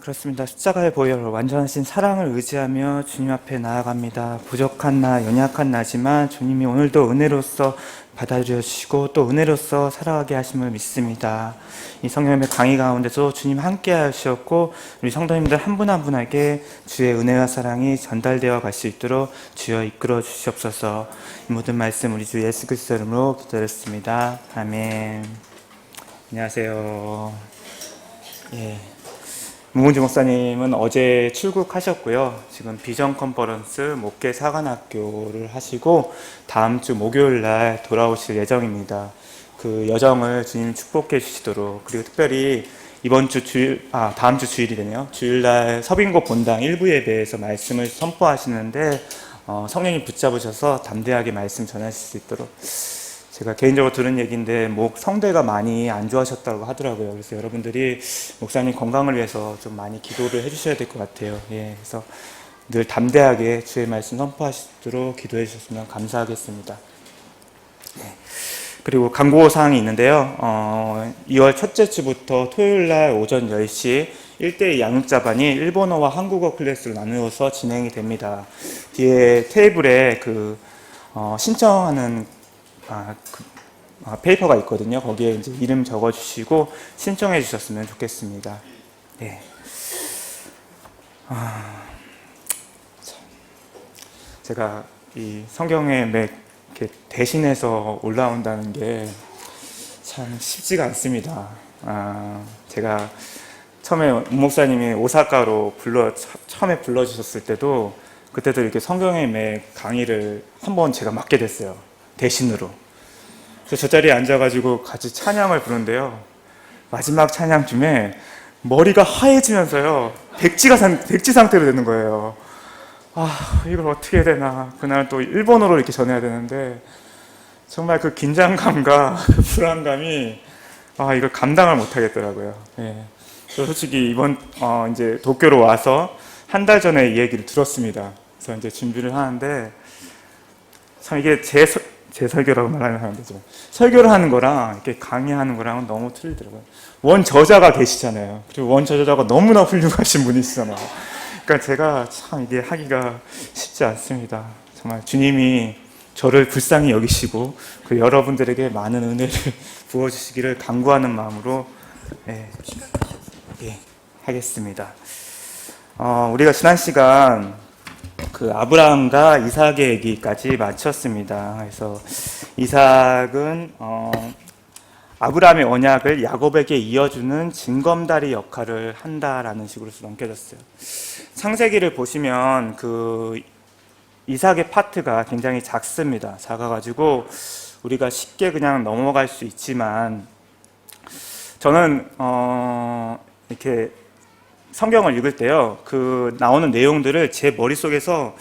그렇습니다. 십자가에 보혈 완전하신 사랑을 의지하며 주님 앞에 나아갑니다. 부족한 나, 연약한 나지만 주님이 오늘도 은혜로서 받아들여 주시고 또 은혜로서 살아가게 하심을 믿습니다. 이 성령님의 강의 가운데서 주님 함께 하셨고 우리 성도님들 한 분 한 분에게 주의 은혜와 사랑이 전달되어 갈 수 있도록 주여 이끌어 주시옵소서. 이 모든 말씀 우리 주 예수 그리스도 이름으로 기도드렸습니다. 아멘. 안녕하세요. 예. 문문주 목사님은 어제 출국하셨고요. 지금 비전 컨퍼런스 목계 사관학교를 하시고 다음 주 목요일 날 돌아오실 예정입니다. 그 여정을 주님 축복해 주시도록, 그리고 특별히 이번 주 다음 주 주일이 되네요. 주일날 서빙고 본당 1부 예배에서 말씀을 선포하시는데 성령님 붙잡으셔서 담대하게 말씀 전하실 수 있도록, 제가 개인적으로 들은 얘기인데 목 성대가 많이 안 좋아하셨다고 하더라고요. 그래서 여러분들이 목사님 건강을 위해서 좀 많이 기도를 해주셔야 될 것 같아요. 예, 그래서 늘 담대하게 주의 말씀 선포하시도록 기도해 주셨으면 감사하겠습니다. 네. 그리고 광고 사항이 있는데요. 2월 첫째 주부터 토요일 날 오전 10시 1대2 양육자반이 일본어와 한국어 클래스로 나누어서 진행이 됩니다. 뒤에 테이블에 신청하는 페이퍼가 있거든요. 거기에 이제 이름 적어주시고 신청해 주셨으면 좋겠습니다. 네. 제가 이 성경에 이렇게 대신해서 올라온다는 게 참 쉽지가 않습니다. 제가 처음에 목사님이 오사카로 처음에 불러주셨을 때도 그때도 이렇게 성경의 맥 강의를 한번 제가 맡게 됐어요. 대신으로. 그래서 저 자리에 앉아가지고 같이 찬양을 부르는데요. 마지막 찬양쯤에 머리가 하얘지면서요. 백지 상태로 되는 거예요. 이걸 어떻게 해야 되나. 그날 또 일본어로 이렇게 전해야 되는데 정말 그 긴장감과 그 불안감이 이걸 감당을 못 하겠더라고요. 예. 솔직히 이번 이제 도쿄로 와서 한 달 전에 이 얘기를 들었습니다. 그래서 이제 준비를 하는데 참 이게 제 설교라고 말하면 하는데 좀 설교를 하는 거랑 이렇게 강의하는 거랑은 너무 틀리더라고요. 원 저자가 계시잖아요. 그리고 원 저자가 너무나 훌륭하신 분이시잖아요. 그러니까 제가 참 이게 하기가 쉽지 않습니다. 정말 주님이 저를 불쌍히 여기시고 그 여러분들에게 많은 은혜를 부어주시기를 간구하는 마음으로 하겠습니다. 우리가 지난 시간 그 아브라함과 이삭의 얘기까지 마쳤습니다. 그래서 이삭은 아브라함의 언약을 야곱에게 이어주는 징검다리 역할을 한다라는 식으로 넘겨졌어요. 창세기를 보시면 그 이삭의 파트가 굉장히 작습니다. 작아가지고 우리가 쉽게 그냥 넘어갈 수 있지만 저는 이렇게 성경을 읽을 때요, 그 나오는 내용들을 제 머릿속에서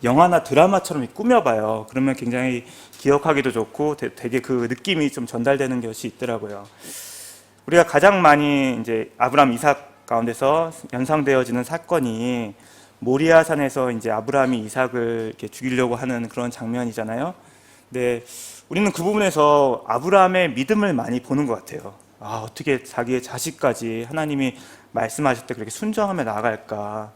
영화나 드라마처럼 꾸며봐요. 그러면 굉장히 기억하기도 좋고 되게 그 느낌이 좀 전달되는 것이 있더라고요. 우리가 가장 많이 이제 아브라함 이삭 가운데서 연상되어지는 사건이 모리아산에서 이제 아브라함이 이삭을 이렇게 죽이려고 하는 그런 장면이잖아요. 근데 우리는 그 부분에서 아브라함의 믿음을 많이 보는 것 같아요. 어떻게 자기의 자식까지 하나님이 말씀하실 때 그렇게 순종하며 나아갈까.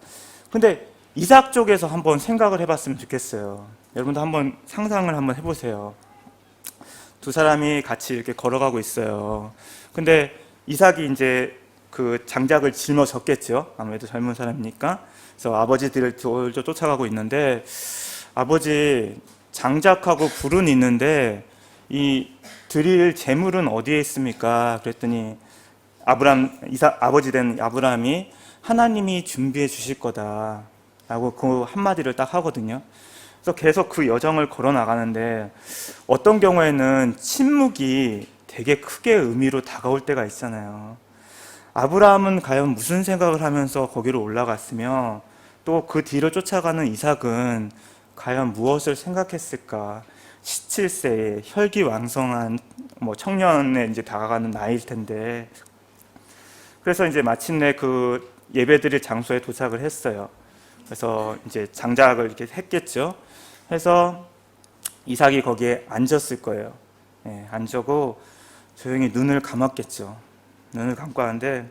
근데 이삭 쪽에서 한번 생각을 해봤으면 좋겠어요. 여러분도 한번 상상을 한번 해보세요. 두 사람이 같이 이렇게 걸어가고 있어요. 근데 이삭이 이제 그 장작을 짊어졌겠죠. 아무래도 젊은 사람이니까. 그래서 아버지 뒤를 쫓아가고 있는데 아버지 장작하고 불은 있는데 이 드릴 재물은 어디에 있습니까? 그랬더니 아버지 된 아브라함이 하나님이 준비해 주실 거다 라고 그 한마디를 딱 하거든요. 그래서 계속 그 여정을 걸어 나가는데 어떤 경우에는 침묵이 되게 크게 의미로 다가올 때가 있잖아요. 아브라함은 과연 무슨 생각을 하면서 거기로 올라갔으며 또 그 뒤를 쫓아가는 이삭은 과연 무엇을 생각했을까? 17세에 혈기왕성한 청년에 이제 다가가는 나이일 텐데, 그래서 이제 마침내 그 예배드릴 장소에 도착을 했어요. 그래서 이제 장작을 이렇게 했겠죠. 해서 이삭이 거기에 앉았을 거예요. 앉고 조용히 눈을 감았겠죠. 눈을 감고 하는데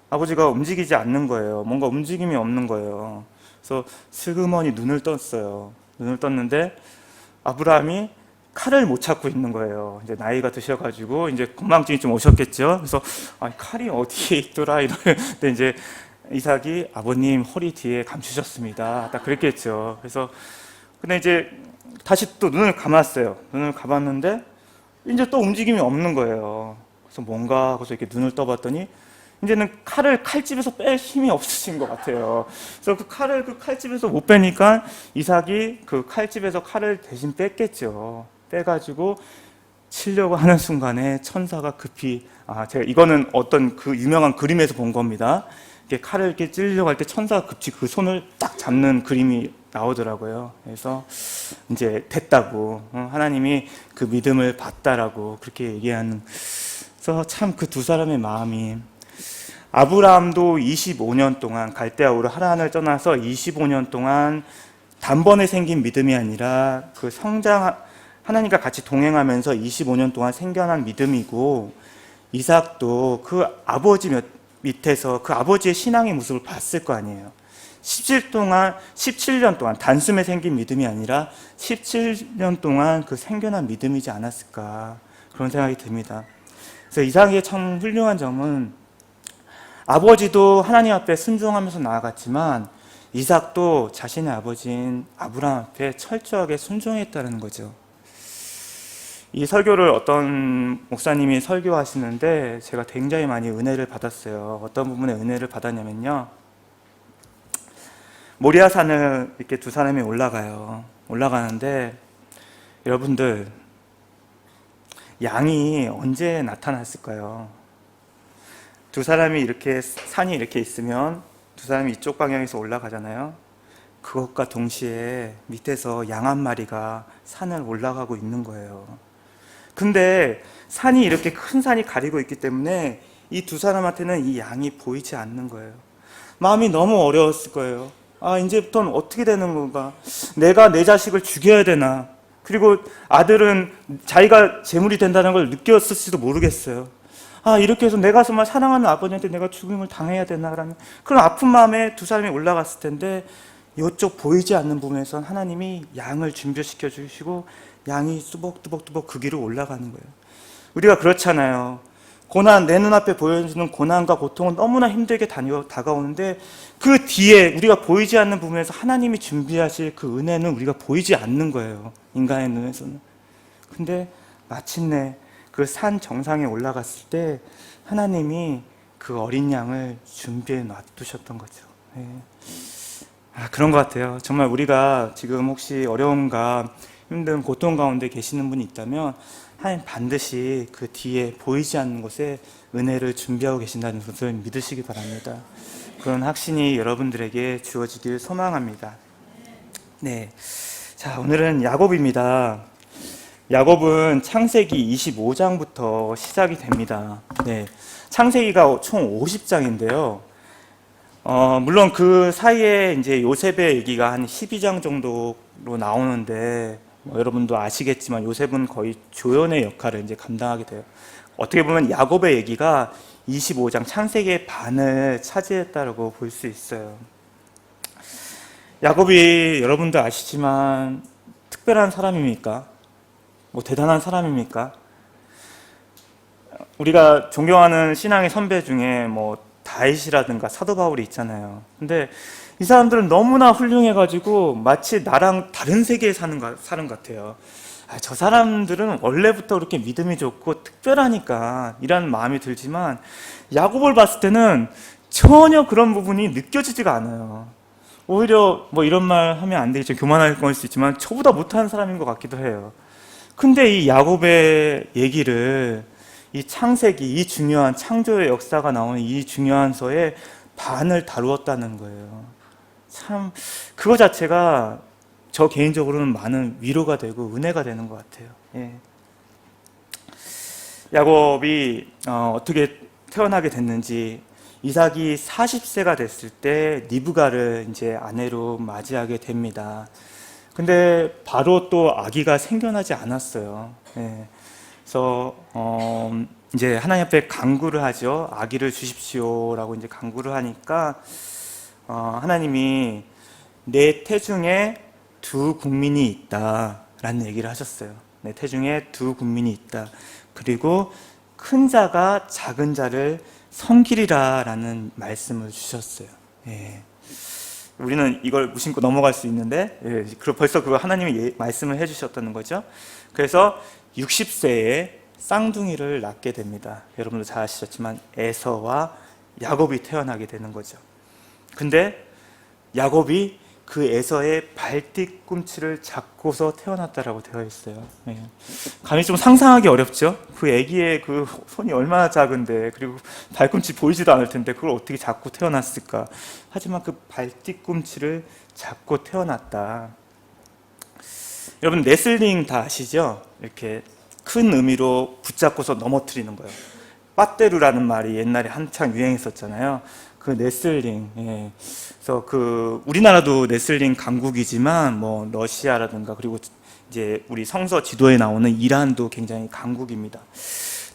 아버지가 움직이지 않는 거예요. 뭔가 움직임이 없는 거예요. 그래서 슬그머니 눈을 떴어요. 눈을 떴는데 아브라함이 칼을 못 찾고 있는 거예요. 이제 나이가 드셔가지고 이제 건망증이 좀 오셨겠죠. 그래서 칼이 어디에 있더라 이러는데 이제 이삭이 아버님 허리 뒤에 감추셨습니다. 딱 그랬겠죠. 그래서 근데 이제 다시 또 눈을 감았어요. 눈을 감았는데 이제 또 움직임이 없는 거예요. 그래서 뭔가 하고서 이렇게 눈을 떠봤더니 이제는 칼을 칼집에서 뺄 힘이 없으신 것 같아요. 그래서 그 칼을 그 칼집에서 못 빼니까 이삭이 그 칼집에서 칼을 대신 뺐겠죠. 빼가지고 치려고 하는 순간에 천사가 급히 제가 이거는 어떤 그 유명한 그림에서 본 겁니다. 이렇게 칼을 이렇게 찌르려고 할 때 천사가 급히 그 손을 딱 잡는 그림이 나오더라고요. 그래서 이제 됐다고 하나님이 그 믿음을 봤다라고 그렇게 얘기하는. 그래서 참 그 두 사람의 마음이 아브라함도 25년 동안 갈대아우르 하란을 떠나서 25년 동안 단번에 생긴 믿음이 아니라 그 성장 하나님과 같이 동행하면서 25년 동안 생겨난 믿음이고 이삭도 그 아버지 밑에서 그 아버지의 신앙의 모습을 봤을 거 아니에요. 17년 동안 단숨에 생긴 믿음이 아니라 17년 동안 그 생겨난 믿음이지 않았을까 그런 생각이 듭니다. 그래서 이삭의 참 훌륭한 점은 아버지도 하나님 앞에 순종하면서 나아갔지만 이삭도 자신의 아버지인 아브라함 앞에 철저하게 순종했다는 거죠. 이 설교를 어떤 목사님이 설교하시는데 제가 굉장히 많이 은혜를 받았어요. 어떤 부분에 은혜를 받았냐면요. 모리아산을 이렇게 두 사람이 올라가는데 여러분들 양이 언제 나타났을까요? 두 사람이 이렇게 산이 이렇게 있으면 두 사람이 이쪽 방향에서 올라가잖아요. 그것과 동시에 밑에서 양 한 마리가 산을 올라가고 있는 거예요. 근데 산이 이렇게 큰 산이 가리고 있기 때문에 이 두 사람한테는 이 양이 보이지 않는 거예요. 마음이 너무 어려웠을 거예요. 이제부터는 어떻게 되는 건가? 내가 내 자식을 죽여야 되나? 그리고 아들은 자기가 재물이 된다는 걸 느꼈을지도 모르겠어요. 이렇게 해서 내가 정말 사랑하는 아버지한테 내가 죽임을 당해야 되나라는 그런 아픈 마음에 두 사람이 올라갔을 텐데 이쪽 보이지 않는 부분에선 하나님이 양을 준비시켜 주시고 양이 뚜벅뚜벅 그 길을 올라가는 거예요. 우리가 그렇잖아요. 고난, 내 눈앞에 보여주는 고난과 고통은 너무나 힘들게 다가오는데 그 뒤에 우리가 보이지 않는 부분에서 하나님이 준비하실 그 은혜는 우리가 보이지 않는 거예요. 인간의 눈에서는. 근데 마침내 그 산 정상에 올라갔을 때 하나님이 그 어린 양을 준비해 놔두셨던 거죠. 네. 그런 것 같아요. 정말 우리가 지금 혹시 어려움과 힘든 고통 가운데 계시는 분이 있다면 하나님 반드시 그 뒤에 보이지 않는 곳에 은혜를 준비하고 계신다는 것을 믿으시기 바랍니다. 그런 확신이 여러분들에게 주어지길 소망합니다. 네, 자 오늘은 야곱입니다. 야곱은 창세기 25장부터 시작이 됩니다. 네, 창세기가 총 50장인데요. 물론 그 사이에 이제 요셉의 얘기가 한 12장 정도로 나오는데 여러분도 아시겠지만 요셉은 거의 조연의 역할을 이제 감당하게 돼요. 어떻게 보면 야곱의 얘기가 25장 창세기의 반을 차지했다고 볼 수 있어요. 야곱이 여러분도 아시지만 특별한 사람입니까? 대단한 사람입니까? 우리가 존경하는 신앙의 선배 중에 다윗이라든가 사도 바울이 있잖아요. 근데 이 사람들은 너무나 훌륭해가지고 마치 나랑 다른 세계에 사는 사람 같아요. 저 사람들은 원래부터 그렇게 믿음이 좋고 특별하니까 이라는 마음이 들지만 야곱을 봤을 때는 전혀 그런 부분이 느껴지지가 않아요. 오히려 이런 말 하면 안 되겠죠. 교만할 걸 수 있지만 저보다 못하는 사람인 것 같기도 해요. 근데 이 야곱의 얘기를 이 창세기, 이 중요한 창조의 역사가 나오는 이 중요한 서에 반을 다루었다는 거예요. 참 그거 자체가 저 개인적으로는 많은 위로가 되고 은혜가 되는 것 같아요. 예. 야곱이 어떻게 태어나게 됐는지 이삭이 40세가 됐을 때 리브가를 이제 아내로 맞이하게 됩니다. 근데 바로 또 아기가 생겨나지 않았어요. 예. 그래서 이제 하나님 앞에 간구를 하죠. 아기를 주십시오라고 이제 간구를 하니까 하나님이 내 태중에 두 국민이 있다라는 얘기를 하셨어요. 내 태중에 두 국민이 있다. 그리고 큰 자가 작은 자를 섬기리라라는 말씀을 주셨어요. 예. 우리는 이걸 무심코 넘어갈 수 있는데 벌써 그거 하나님이 말씀을 해주셨다는 거죠. 그래서 60세에 쌍둥이를 낳게 됩니다. 여러분도 잘 아시겠지만 에서와 야곱이 태어나게 되는 거죠. 근데 야곱이 그 에서의 발뒤꿈치를 잡고서 태어났다라고 되어 있어요. 예. 감히 좀 상상하기 어렵죠? 그 아기의 그 손이 얼마나 작은데, 그리고 발꿈치 보이지도 않을 텐데 그걸 어떻게 잡고 태어났을까? 하지만 그 발뒤꿈치를 잡고 태어났다. 여러분 레슬링 다 아시죠? 이렇게 큰 의미로 붙잡고서 넘어뜨리는 거예요. 빠떼루라는 말이 옛날에 한창 유행했었잖아요. 그 레슬링. 예. 그래서 그 우리나라도 레슬링 강국이지만 뭐 러시아라든가 그리고 이제 우리 성서 지도에 나오는 이란도 굉장히 강국입니다.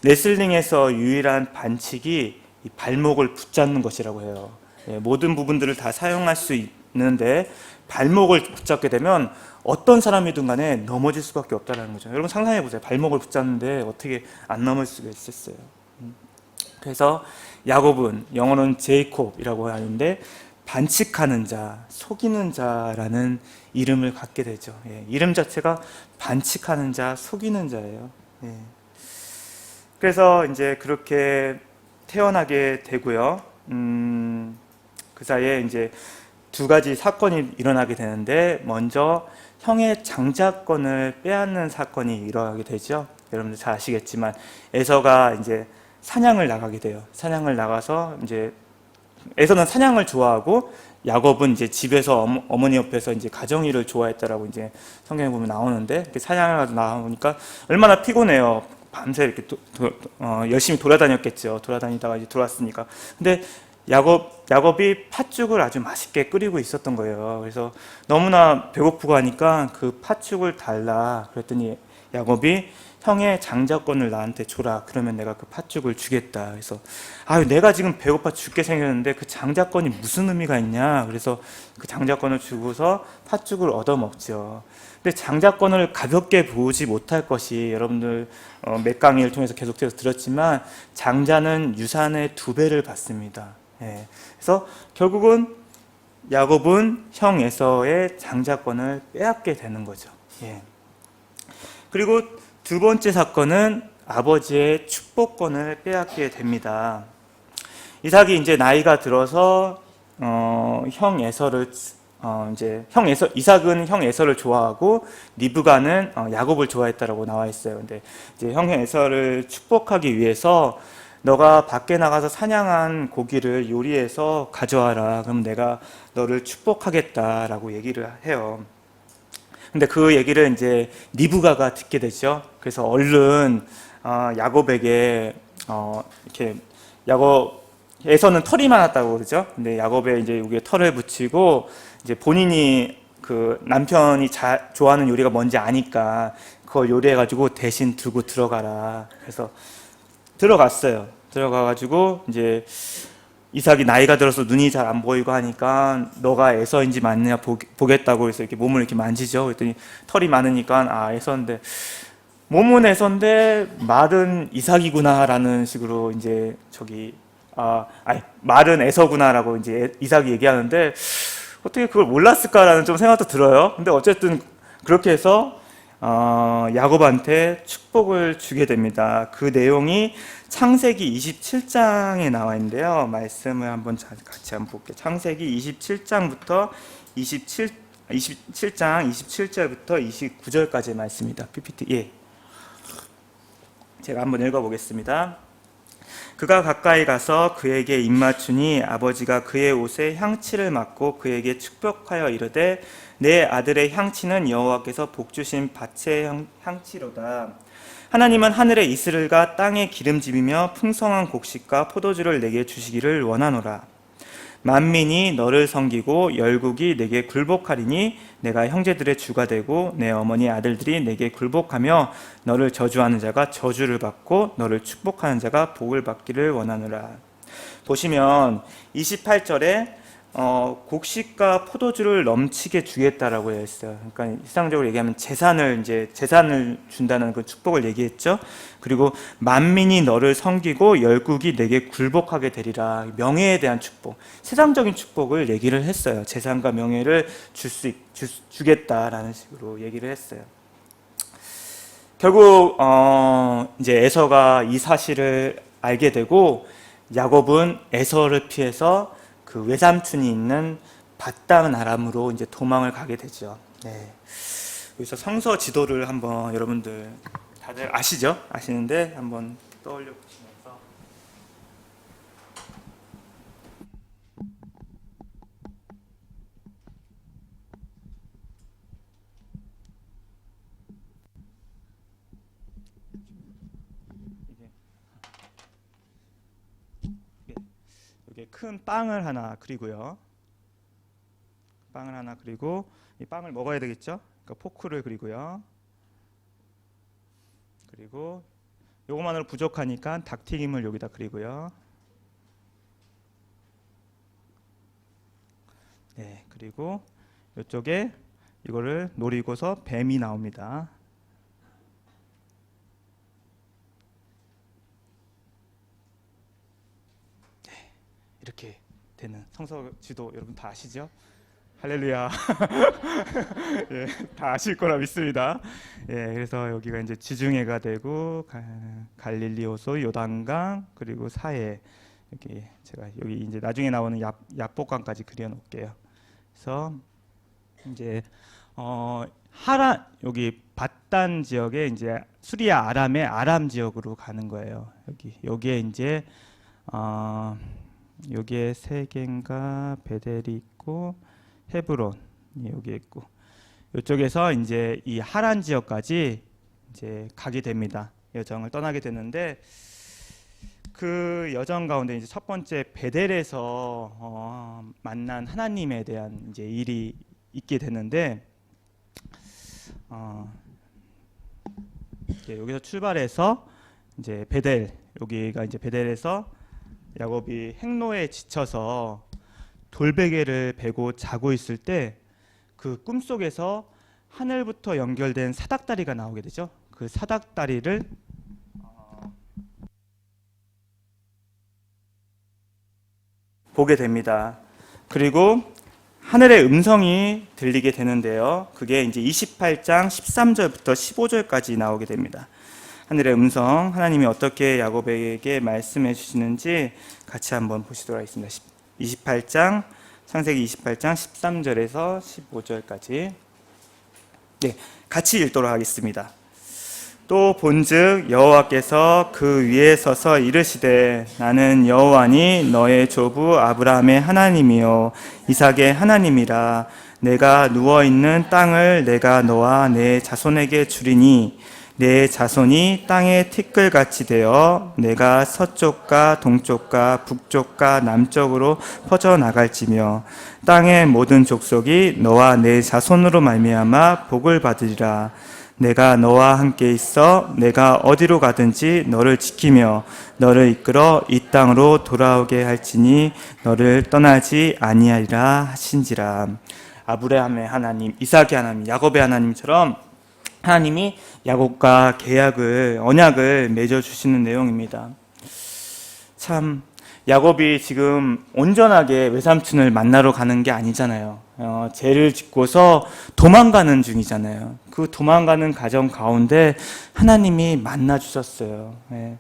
레슬링에서 유일한 반칙이 이 발목을 붙잡는 것이라고 해요. 예, 모든 부분들을 다 사용할 수 있는데 발목을 붙잡게 되면 어떤 사람이든 간에 넘어질 수밖에 없다는 거죠. 여러분 상상해 보세요. 발목을 붙잡는데 어떻게 안 넘을 수가 있었어요. 그래서 야곱은 영어로는 제이콥이라고 하는데 반칙하는 자, 속이는 자라는 이름을 갖게 되죠. 예, 이름 자체가 반칙하는 자, 속이는 자예요. 예. 그래서 이제 그렇게 태어나게 되고요. 그 사이에 이제 두 가지 사건이 일어나게 되는데 먼저 형의 장자권을 빼앗는 사건이 일어나게 되죠. 여러분들 잘 아시겠지만 에서가 이제 사냥을 나가게 돼요. 사냥을 나가서 이제 에서는 사냥을 좋아하고 야곱은 이제 집에서 어머니 옆에서 이제 가정일을 좋아했다라고 이제 성경에 보면 나오는데 이렇게 사냥을 나오니까 얼마나 피곤해요. 밤새 이렇게 열심히 돌아다녔겠죠. 돌아다니다가 이제 들어왔으니까. 근데 야곱이 팥죽을 아주 맛있게 끓이고 있었던 거예요. 그래서 너무나 배고프고 하니까 그 팥죽을 달라 그랬더니 야곱이 형의 장자권을 나한테 줘라. 그러면 내가 그 팥죽을 주겠다. 그래서 내가 지금 배고파 죽게 생겼는데 그 장자권이 무슨 의미가 있냐. 그래서 그 장자권을 주고서 팥죽을 얻어 먹죠. 근데 장자권을 가볍게 보지 못할 것이 여러분들 몇 강의를 통해서 계속해서 들었지만 장자는 유산의 2배를 받습니다. 예. 그래서 결국은 야곱은 형 에서의 장자권을 빼앗게 되는 거죠. 예. 그리고 두 번째 사건은 아버지의 축복권을 빼앗게 됩니다. 이삭이 이제 나이가 들어서 형 에서를 이삭은 형 에서를 좋아하고 리브가는 야곱을 좋아했다라고 나와 있어요. 근데 이제 형 에서를 축복하기 위해서 너가 밖에 나가서 사냥한 고기를 요리해서 가져와라. 그럼 내가 너를 축복하겠다라고 얘기를 해요. 근데 그 얘기를 이제 리브가가 듣게 되죠. 그래서 얼른 야곱에게 이렇게 야곱에서는 털이 많았다고 그러죠. 근데 야곱에 이제 여기에 털을 붙이고 이제 본인이 그 남편이 좋아하는 요리가 뭔지 아니까 그걸 요리해가지고 대신 들고 들어가라. 그래서 들어갔어요. 들어가가지고 이제 이삭이 나이가 들어서 눈이 잘 안 보이고 하니까 너가 에서인지 맞느냐 보겠다고 해서 이렇게 몸을 이렇게 만지죠. 그랬더니 털이 많으니까 에서인데 몸은 에서인데 말은 이삭이구나라는 식으로 이제 말은 에서구나라고 이제 이삭이 얘기하는데 어떻게 그걸 몰랐을까라는 좀 생각도 들어요. 근데 어쨌든 그렇게 해서 야곱한테 축복을 주게 됩니다. 그 내용이 창세기 27장에 나와 있는데요. 말씀을 한번 같이 한번 볼게요. 창세기 27장부터 27장 27절부터 29절까지의 말씀입니다. PPT. 예. 제가 한번 읽어보겠습니다. 그가 가까이 가서 그에게 입맞추니 아버지가 그의 옷에 향치를 맡고 그에게 축복하여 이르되 내 아들의 향치는 여호와께서 복주신 밭의 향치로다. 하나님은 하늘의 이슬과 땅의 기름짐이며 풍성한 곡식과 포도주를 내게 주시기를 원하노라. 만민이 너를 섬기고 열국이 내게 굴복하리니 내가 형제들의 주가 되고 내 어머니 아들들이 내게 굴복하며 너를 저주하는 자가 저주를 받고 너를 축복하는 자가 복을 받기를 원하노라. 보시면 28절에 곡식과 포도주를 넘치게 주겠다라고 했어요. 그러니까 일상적으로 얘기하면 재산을 준다는 그 축복을 얘기했죠. 그리고 만민이 너를 섬기고 열국이 내게 굴복하게 되리라. 명예에 대한 축복, 세상적인 축복을 얘기를 했어요. 재산과 명예를 주겠다라는 식으로 얘기를 했어요. 결국 이제 에서가 이 사실을 알게 되고 야곱은 에서를 피해서 그 외삼촌이 있는 밧담 아람으로 이제 도망을 가게 되죠. 네. 여기서 성서 지도를 한번 여러분들 다들 아시죠? 아시는데 한번 떠올려 보시면서 이게 큰 빵을 하나 그리고요. 빵을 하나 그리고 이 빵을 먹어야 되겠죠? 그러니까 포크를 그리고요. 그리고 요거만으로 부족하니까 닭튀김을 여기다 그리고요. 네, 그리고 이쪽에 이거를 노리고서 뱀이 나옵니다. 네, 이렇게 되는 성서 지도 여러분 다 아시죠? 할렐루야. 예, 다 아실 거라 믿습니다. 예, 그래서 여기가 이제 지중해가 되고 갈릴리 호수, 요단강 그리고 사해 여기 제가 여기 이제 나중에 나오는 야복강까지 그려놓을게요. 그래서 이제 하란 여기 밧단 지역에 이제 수리아 아람의 아람 지역으로 가는 거예요. 여기에 이제 여기에 세겜과 베델이 있고 헤브론 여기 있고 이쪽에서 이제 이 하란 지역까지 이제 가게 됩니다. 여정을 떠나게 되는데 그 여정 가운데 이제 첫 번째 베델에서 만난 하나님에 대한 이제 일이 있게 되는데 여기서 출발해서 이제 베델 여기가 이제 베델에서 야곱이 행로에 지쳐서 돌베개를 베고 자고 있을 때 그 꿈속에서 하늘부터 연결된 사닥다리가 나오게 되죠. 그 사닥다리를 보게 됩니다. 그리고 하늘의 음성이 들리게 되는데요. 그게 이제 28장 13절부터 15절까지 나오게 됩니다. 하늘의 음성, 하나님이 어떻게 야곱에게 말씀해 주시는지 같이 한번 보시도록 하겠습니다. 28장 창세기 28장 13절에서 15절까지 네, 같이 읽도록 하겠습니다. 또 본즉 여호와께서 그 위에 서서 이르시되 나는 여호와니 너의 조부 아브라함의 하나님이요 이삭의 하나님이라. 내가 누워 있는 땅을 내가 너와 내 자손에게 주리니 내 자손이 땅의 티끌같이 되어 내가 서쪽과 동쪽과 북쪽과 남쪽으로 퍼져나갈지며 땅의 모든 족속이 너와 내 자손으로 말미암아 복을 받으리라. 내가 너와 함께 있어 내가 어디로 가든지 너를 지키며 너를 이끌어 이 땅으로 돌아오게 할지니 너를 떠나지 아니하리라 하신지라. 아브라함의 하나님, 이삭의 하나님, 야곱의 하나님처럼 하나님이 야곱과 언약을 맺어주시는 내용입니다. 참 야곱이 지금 온전하게 외삼촌을 만나러 가는 게 아니잖아요. 죄를 짓고서 도망가는 중이잖아요. 그 도망가는 과정 가운데 하나님이 만나주셨어요. 네.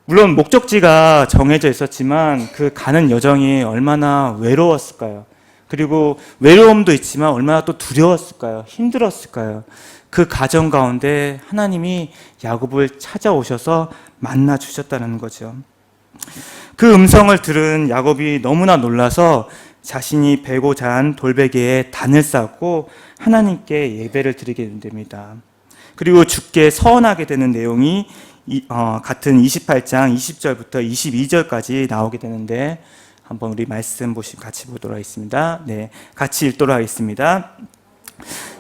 물론 목적지가 정해져 있었지만 그 가는 여정이 얼마나 외로웠을까요? 그리고 외로움도 있지만 얼마나 또 두려웠을까요? 힘들었을까요? 그 과정 가운데 하나님이 야곱을 찾아오셔서 만나 주셨다는 거죠. 그 음성을 들은 야곱이 너무나 놀라서 자신이 베고 잔 돌베개에 단을 쌓고 하나님께 예배를 드리게 됩니다. 그리고 주께 서원하게 되는 내용이 같은 28장 20절부터 22절까지 나오게 되는데 한번 우리 말씀 같이 보도록 하겠습니다. 네, 같이 읽도록 하겠습니다.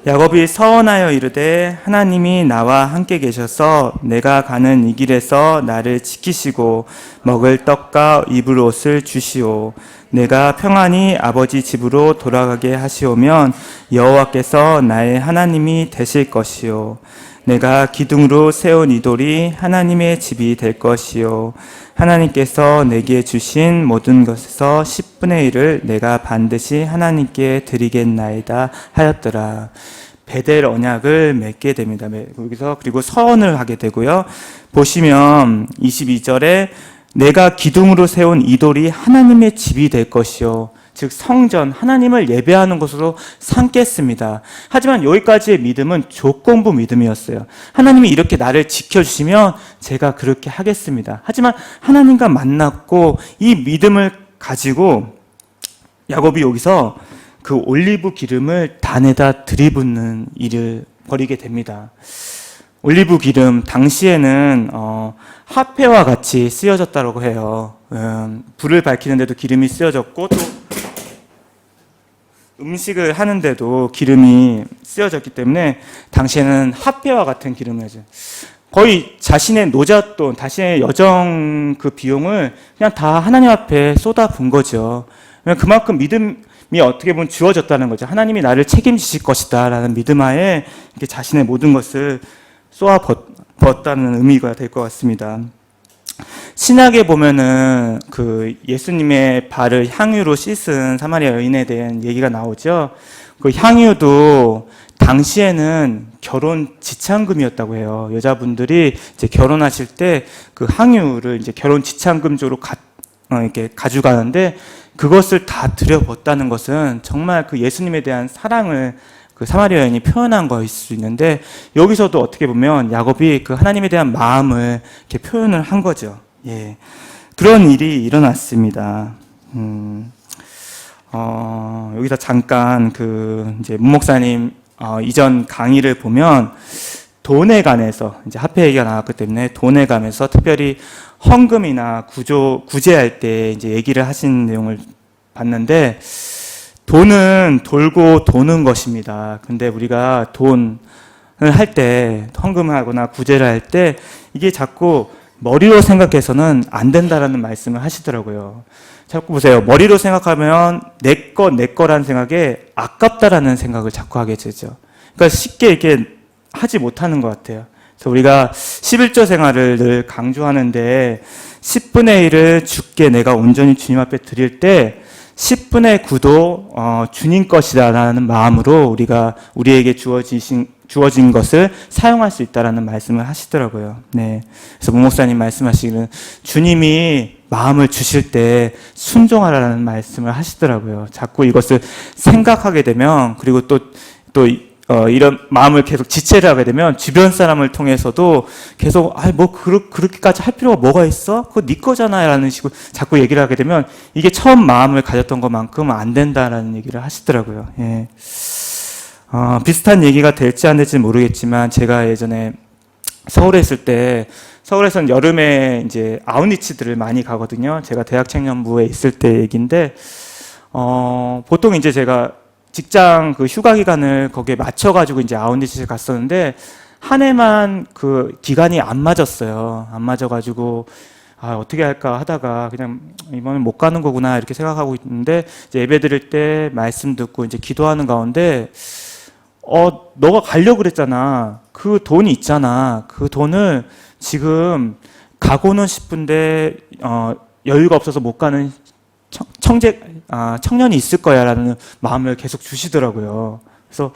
야곱이 서원하여 이르되 하나님이 나와 함께 계셔서 내가 가는 이 길에서 나를 지키시고 먹을 떡과 입을 옷을 주시오. 내가 평안히 아버지 집으로 돌아가게 하시오면 여호와께서 나의 하나님이 되실 것이요 내가 기둥으로 세운 이 돌이 하나님의 집이 될 것이요 하나님께서 내게 주신 모든 것에서 10분의 1을 내가 반드시 하나님께 드리겠나이다 하였더라. 베델 언약을 맺게 됩니다. 여기서 그리고 서원을 하게 되고요. 보시면 22절에 내가 기둥으로 세운 이 돌이 하나님의 집이 될 것이요 즉 성전, 하나님을 예배하는 것으로 삼겠습니다. 하지만 여기까지의 믿음은 조건부 믿음이었어요. 하나님이 이렇게 나를 지켜주시면 제가 그렇게 하겠습니다. 하지만 하나님과 만났고 이 믿음을 가지고 야곱이 여기서 그 올리브 기름을 단에다 들이붓는 일을 벌이게 됩니다. 올리브 기름 당시에는 화폐와 같이 쓰여졌다고 해요. 불을 밝히는데도 기름이 쓰여졌고 또 음식을 하는데도 기름이 쓰여졌기 때문에 당시에는 화폐와 같은 기름을 거의 자신의 노잣돈, 자신의 여정 그 비용을 그냥 다 하나님 앞에 쏟아부은 거죠. 그만큼 믿음이 어떻게 보면 주어졌다는 거죠. 하나님이 나를 책임지실 것이다 라는 믿음하에 이렇게 자신의 모든 것을 쏘아 벗다는 의미가 될 것 같습니다. 신약에 보면은 그 예수님의 발을 향유로 씻은 사마리아 여인에 대한 얘기가 나오죠. 그 향유도 당시에는 결혼 지참금이었다고 해요. 여자분들이 이제 결혼하실 때 그 향유를 이제 결혼 지참금조로 이렇게 가져가는데 그것을 다 들여붓다는 것은 정말 그 예수님에 대한 사랑을 그 사마리아 여인이 표현한 것일 수 있는데 여기서도 어떻게 보면 야곱이 그 하나님에 대한 마음을 이렇게 표현을 한 거죠. 예. 그런 일이 일어났습니다. 여기서 잠깐 이제 문 목사님 이전 강의를 보면 돈에 관해서 이제 화폐 얘기가 나왔기 때문에 돈에 관해서 특별히 헌금이나 구제할 때 이제 얘기를 하신 내용을 봤는데 돈은 돌고 도는 것입니다. 근데 우리가 돈을 할 때, 헌금을 하거나 구제를 할 때 이게 자꾸 머리로 생각해서는 안 된다라는 말씀을 하시더라고요. 자꾸 보세요. 머리로 생각하면 내 거라는 생각에 아깝다라는 생각을 자꾸 하게 되죠. 그러니까 쉽게 이렇게 하지 못하는 것 같아요. 그래서 우리가 11조 생활을 늘 강조하는데 10분의 1을 주께 내가 온전히 주님 앞에 드릴 때 10분의 9도 주님 것이다라는 마음으로 우리가 우리에게 주어진 것을 사용할 수 있다라는 말씀을 하시더라고요. 네. 그래서 문 목사님 말씀하시기는 주님이 마음을 주실 때 순종하라는 말씀을 하시더라고요. 자꾸 이것을 생각하게 되면 그리고 또 이런 마음을 계속 지체를 하게 되면 주변 사람을 통해서도 계속 그렇게까지 할 필요가 뭐가 있어? 그거 네 거잖아 라는 식으로 자꾸 얘기를 하게 되면 이게 처음 마음을 가졌던 것만큼 안 된다라는 얘기를 하시더라고요. 예. 비슷한 얘기가 될지 안 될지 모르겠지만 제가 예전에 서울에 있을 때 서울에서는 여름에 이제 아웃리치들을 많이 가거든요. 제가 대학 청년부에 있을 때 얘기인데 보통 이제 제가 직장 그 휴가 기간을 거기에 맞춰가지고 이제 아웃리치를 갔었는데 한 해만 그 기간이 안 맞았어요. 안 맞아가지고 어떻게 할까 하다가 그냥 이번엔 못 가는 거구나 이렇게 생각하고 있는데 이제 예배 드릴 때 말씀 듣고 이제 기도하는 가운데 너가 가려고 그랬잖아. 그 돈이 있잖아. 그 돈을 지금 가고는 싶은데 여유가 없어서 못 가는 청년이 있을 거야 라는 마음을 계속 주시더라고요. 그래서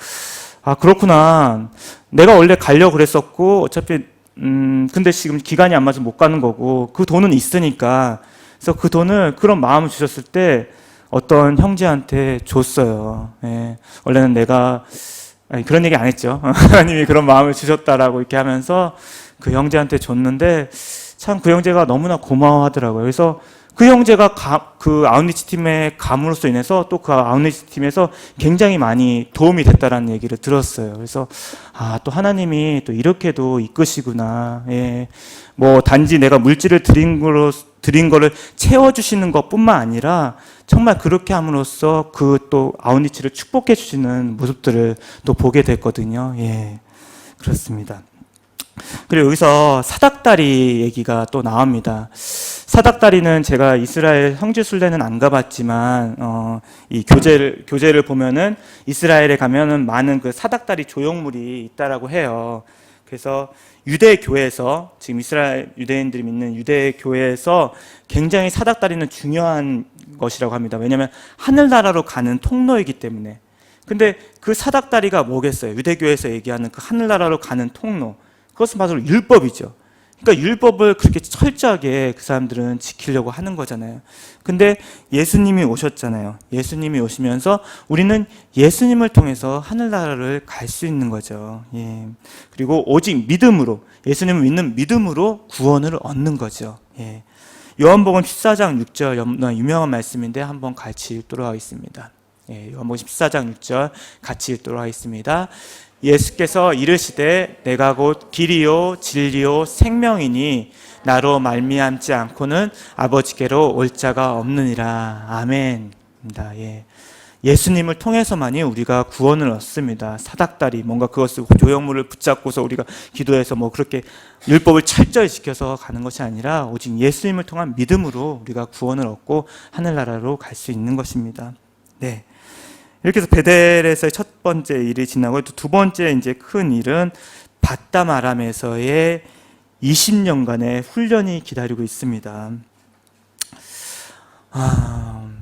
그렇구나. 내가 원래 가려고 그랬었고 어차피 근데 지금 기간이 안 맞아서 못 가는 거고 그 돈은 있으니까 그래서 그 돈을 그런 마음을 주셨을 때 어떤 형제한테 줬어요. 예. 원래는 내가 그런 얘기 안 했죠. 하나님이 그런 마음을 주셨다라고 이렇게 하면서 그 형제한테 줬는데 참 그 형제가 너무나 고마워하더라고요. 그래서 그 형제가 그 아웃리치 팀에 감으로써 인해서 또 그 아웃리치 팀에서 굉장히 많이 도움이 됐다라는 얘기를 들었어요. 그래서 또 하나님이 또 이렇게도 이끄시구나. 예. 뭐 단지 내가 물질을 드린 거를 채워주시는 것뿐만 아니라 정말 그렇게 함으로써 그 또 아우니치를 축복해 주시는 모습들을 또 보게 됐거든요. 예, 그렇습니다. 그리고 여기서 사닥다리 얘기가 또 나옵니다. 사닥다리는 제가 이스라엘 성지순례는 안 가봤지만 이 교재를 보면은 이스라엘에 가면은 많은 그 사닥다리 조형물이 있다라고 해요. 그래서 유대 교회에서 지금 이스라엘 유대인들이 믿는 유대 교회에서 굉장히 사닥다리는 중요한 것이라고 합니다. 왜냐하면 하늘나라로 가는 통로이기 때문에. 근데 그 사닥다리가 뭐겠어요? 유대교회에서 얘기하는 그 하늘나라로 가는 통로. 그것은 바로 율법이죠. 그러니까 율법을 그렇게 철저하게 그 사람들은 지키려고 하는 거잖아요. 근데 예수님이 오셨잖아요. 예수님이 오시면서 우리는 예수님을 통해서 하늘나라를 갈 수 있는 거죠. 예. 그리고 오직 믿음으로, 예수님을 믿는 믿음으로 구원을 얻는 거죠. 예. 요한복음 14장 6절 너무나 유명한 말씀인데 한번 같이 읽도록 하겠습니다. 예, 요한복음 14장 6절 같이 읽도록 하겠습니다. 예수께서 이르시되 내가 곧 길이요 진리요 생명이니 나로 말미암지 않고는 아버지께로 올 자가 없느니라. 아멘입니다. 예. 예수님을 통해서만이 우리가 구원을 얻습니다. 사닥다리 뭔가 그것을 조형물을 붙잡고서 우리가 기도해서 뭐 그렇게 율법을 철저히 지켜서 가는 것이 아니라 오직 예수님을 통한 믿음으로 우리가 구원을 얻고 하늘나라로 갈 수 있는 것입니다. 네. 이렇게 해서 베델에서의 첫 번째 일이 지나고 또 두 번째 이제 큰 일은 바담 아람에서의 20년간의 훈련이 기다리고 있습니다.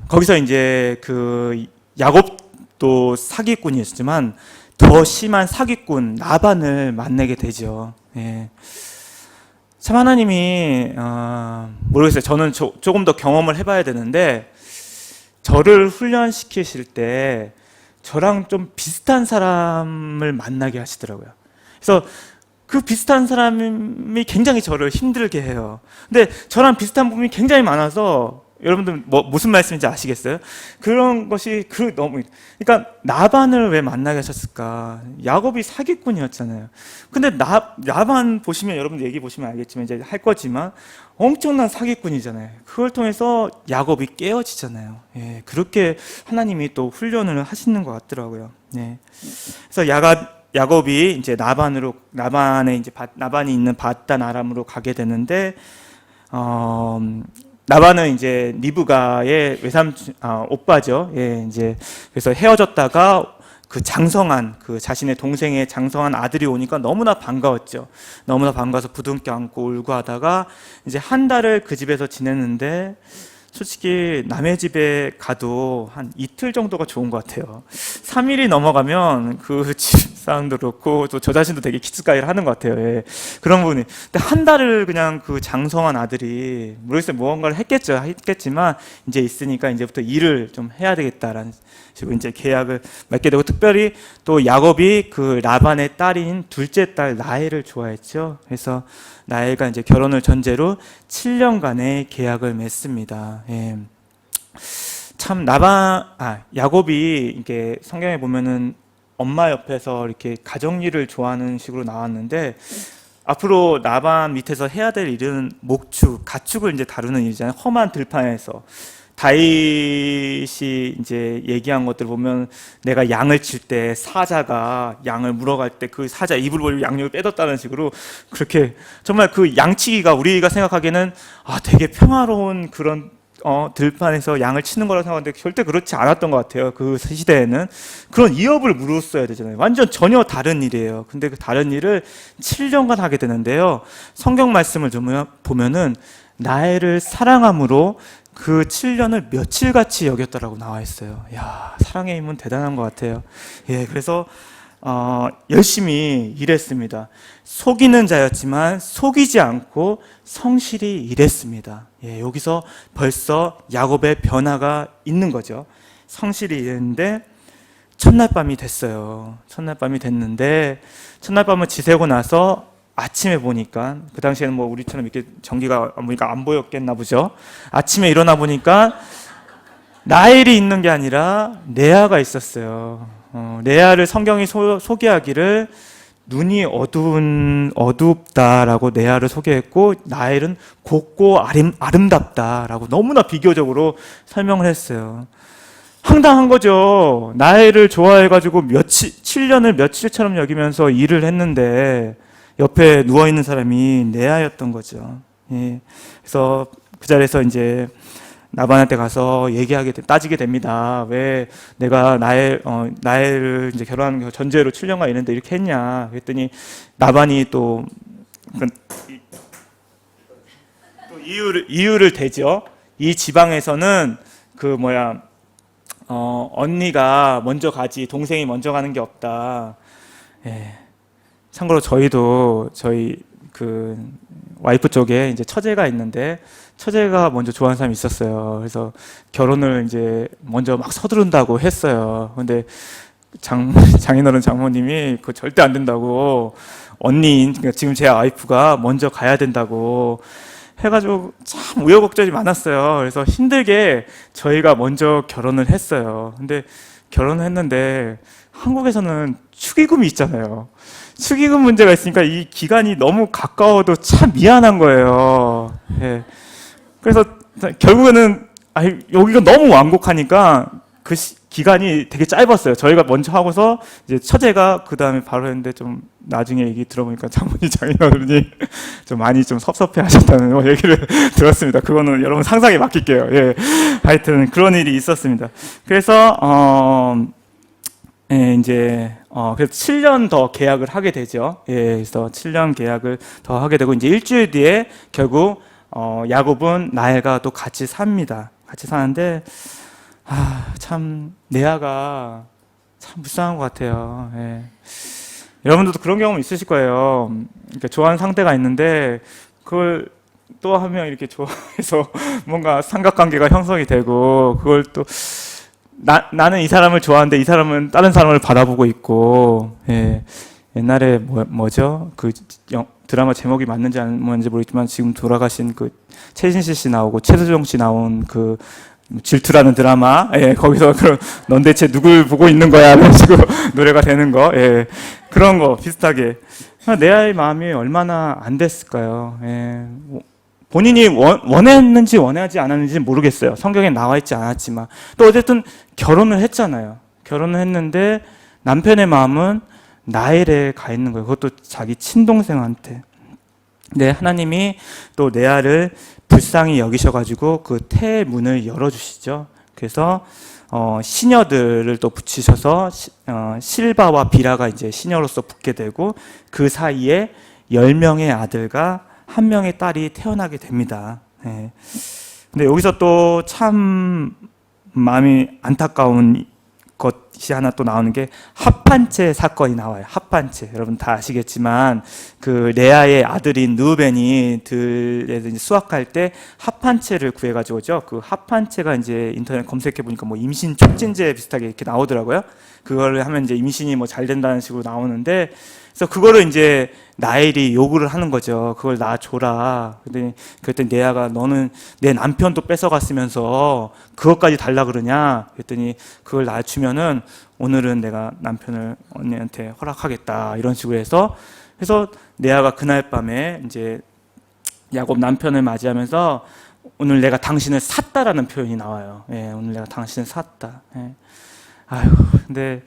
거기서 이제 그 야곱도 사기꾼이었지만 더 심한 사기꾼 라반을 만나게 되죠. 예. 참 하나님이 모르겠어요. 저는 조금 더 경험을 해봐야 되는데 저를 훈련시키실 때 저랑 좀 비슷한 사람을 만나게 하시더라고요. 그래서 그 비슷한 사람이 굉장히 저를 힘들게 해요. 근데 저랑 비슷한 부분이 굉장히 많아서 여러분들 무슨 말씀인지 아시겠어요? 그런 것이 그러니까 나반을 왜 만나게 하셨을까? 야곱이 사기꾼이었잖아요. 근데 나반 보시면 여러분들 얘기 보시면 알겠지만 이제 할 거지만 엄청난 사기꾼이잖아요. 그걸 통해서 야곱이 깨어지잖아요. 예, 그렇게 하나님이 또 훈련을 하시는 것 같더라고요. 예. 그래서 야곱이 이제 나반이 있는 바단 아람으로 가게 되는데 나반은 이제 리브가의 오빠죠. 예, 이제 그래서 헤어졌다가 그 자신의 동생의 장성한 아들이 오니까 너무나 반가웠죠. 너무나 반가워서 부둥켜 안고 울고 하다가 이제 한 달을 그 집에서 지냈는데 솔직히 남의 집에 가도 한 이틀 정도가 좋은 것 같아요. 3일이 넘어가면 그 집 사람도 그렇고 또 저 자신도 되게 기스가이를 하는 것 같아요. 예. 그런 부분이. 근데 한 달을 그냥 그 장성한 아들이 모르겠어요. 무언가를 했겠지만 이제 있으니까 이제부터 일을 좀 해야 되겠다라는 식으로 이제 계약을 맺게 되고 특별히 또 야곱이 그 라반의 딸인 둘째 딸 라헬을 좋아했죠. 그래서 라헬과 이제 결혼을 전제로 7년간의 계약을 맺습니다. 예. 참 야곱이 이게 성경에 보면은 엄마 옆에서 이렇게 가정 일을 좋아하는 식으로 나왔는데 앞으로 라반 밑에서 해야 될 일은 가축을 이제 다루는 일이잖아요. 험한 들판에서 다윗이 이제 얘기한 것들 보면 내가 양을 칠 때 사자가 양을 물어갈 때 그 사자 입을 벌리고 양육을 빼뒀다는 식으로 그렇게 정말 그 양치기가 우리가 생각하기에는 되게 평화로운 그런 들판에서 양을 치는 거라고 생각하는데 절대 그렇지 않았던 것 같아요. 그 시대에는 그런 이업을 물었어야 되잖아요. 완전 전혀 다른 일이에요. 근데 그 다른 일을 7년간 하게 되는데요. 성경 말씀을 보면은 나엘을 사랑함으로 그 7년을 며칠같이 여겼다라고 나와 있어요. 야, 사랑의 힘은 대단한 것 같아요. 예, 그래서 열심히 일했습니다. 속이는 자였지만 속이지 않고 성실히 일했습니다. 예, 여기서 벌써 야곱의 변화가 있는 거죠. 성실히 일했는데 첫날 밤이 됐어요. 첫날 밤이 됐는데 첫날 밤을 지새고 나서 아침에 보니까 그 당시에는 뭐 우리처럼 이렇게 전기가 안 보였겠나 보죠. 아침에 일어나 보니까 라헬이 있는 게 아니라 레아가 있었어요. 레아를 성경이 소개하기를 눈이 어둡다라고 레아를 소개했고 라헬은 곱고 아름답다라고 너무나 비교적으로 설명을 했어요. 황당한 거죠. 라헬을 좋아해가지고 7년을 며칠처럼 여기면서 일을 했는데 옆에 누워있는 사람이 레아였던 거죠. 예. 그래서 그 자리에서 이제 나반한테 가서 따지게 됩니다. 왜 내가 나엘을 이제 결혼하는 전제로 7년간 있는데 이렇게 했냐. 그랬더니 나반이 또 이유를 대죠. 이 지방에서는 언니가 먼저 가지 동생이 먼저 가는 게 없다. 예. 참고로 저희도 저희 그 와이프 쪽에 이제 처제가 있는데 처제가 먼저 좋아하는 사람이 있었어요. 그래서 결혼을 이제 먼저 막 서두른다고 했어요. 근데 장인어른 장모님이 그거 절대 안 된다고, 언니인 그러니까 지금 제 와이프가 먼저 가야 된다고 해가지고 참 우여곡절이 많았어요. 그래서 힘들게 저희가 먼저 결혼을 했어요. 근데 결혼을 했는데 한국에서는 축의금이 있잖아요. 축의금 문제가 있으니까 이 기간이 너무 가까워도 참 미안한 거예요. 예. 그래서 결국에는 여기가 너무 완곡하니까 그 기간이 되게 짧았어요. 저희가 먼저 하고서 이제 처제가 그 다음에 바로 했는데 좀 나중에 얘기 들어보니까 장모님 장인어른이 좀 많이 좀 섭섭해하셨다는 얘기를 들었습니다. 그거는 여러분 상상에 맡길게요. 예. 하여튼 그런 일이 있었습니다. 그래서 예, 이제 그래서 7년 더 계약을 하게 되죠. 예, 그래서 7년 계약을 더 하게 되고 이제 일주일 뒤에 결국 야곱은 라헬과 또 같이 삽니다. 같이 사는데 참 레아가 참 불쌍한 것 같아요. 예. 여러분들도 그런 경험 있으실 거예요. 그러니까 좋아하는 상대가 있는데 그걸 또 한 명 이렇게 좋아해서 뭔가 삼각관계가 형성이 되고 그걸 또 나는 이 사람을 좋아하는데 이 사람은 다른 사람을 바라보고 있고. 예. 옛날에 뭐죠? 그 드라마 제목이 맞는지 안 맞는지 모르겠지만 지금 돌아가신 그 최진실 씨 나오고 최수종 씨 나온 그 질투라는 드라마, 예, 거기서 그런 넌 대체 누굴 보고 있는 거야 이런 식으로 노래가 되는 거, 예, 그런 거 비슷하게 내 아이 마음이 얼마나 안 됐을까요? 예. 본인이 원했는지 원하지 않았는지 모르겠어요. 성경에 나와 있지 않았지만 또 어쨌든 결혼을 했잖아요. 결혼을 했는데 남편의 마음은 라헬에 가 있는 거예요. 그것도 자기 친동생한테. 네, 하나님이 또 레아를 불쌍히 여기셔가지고 그 태의 문을 열어주시죠. 그래서 시녀들을 또 붙이셔서 실바와 비라가 이제 시녀로서 붙게 되고 그 사이에 10명의 아들과 1명의 딸이 태어나게 됩니다. 네. 근데 여기서 또 참 마음이 안타까운 것이 하나 또 나오는 게 합판체 사건이 나와요. 합판체. 여러분 다 아시겠지만 그 레아의 아들인 르우벤이 들에서 이제 수확할 때 합판체를 구해가지고죠. 그 합판체가 이제 인터넷 검색해 보니까 뭐 임신 촉진제 비슷하게 이렇게 나오더라고요. 그거를 하면 이제 임신이 뭐 잘 된다는 식으로 나오는데 그래서 그거를 이제 라헬이 요구를 하는 거죠. 그걸 나 줘라. 그랬더니 레아가 너는 내 남편도 뺏어갔으면서 그것까지 달라 그러냐? 그랬더니 그걸 나 주면은 오늘은 내가 남편을 언니한테 허락하겠다. 이런 식으로 해서 그래서 레아가 그날 밤에 이제 야곱 남편을 맞이하면서 오늘 내가 당신을 샀다라는 표현이 나와요. 예, 오늘 내가 당신을 샀다. 예. 아유, 근데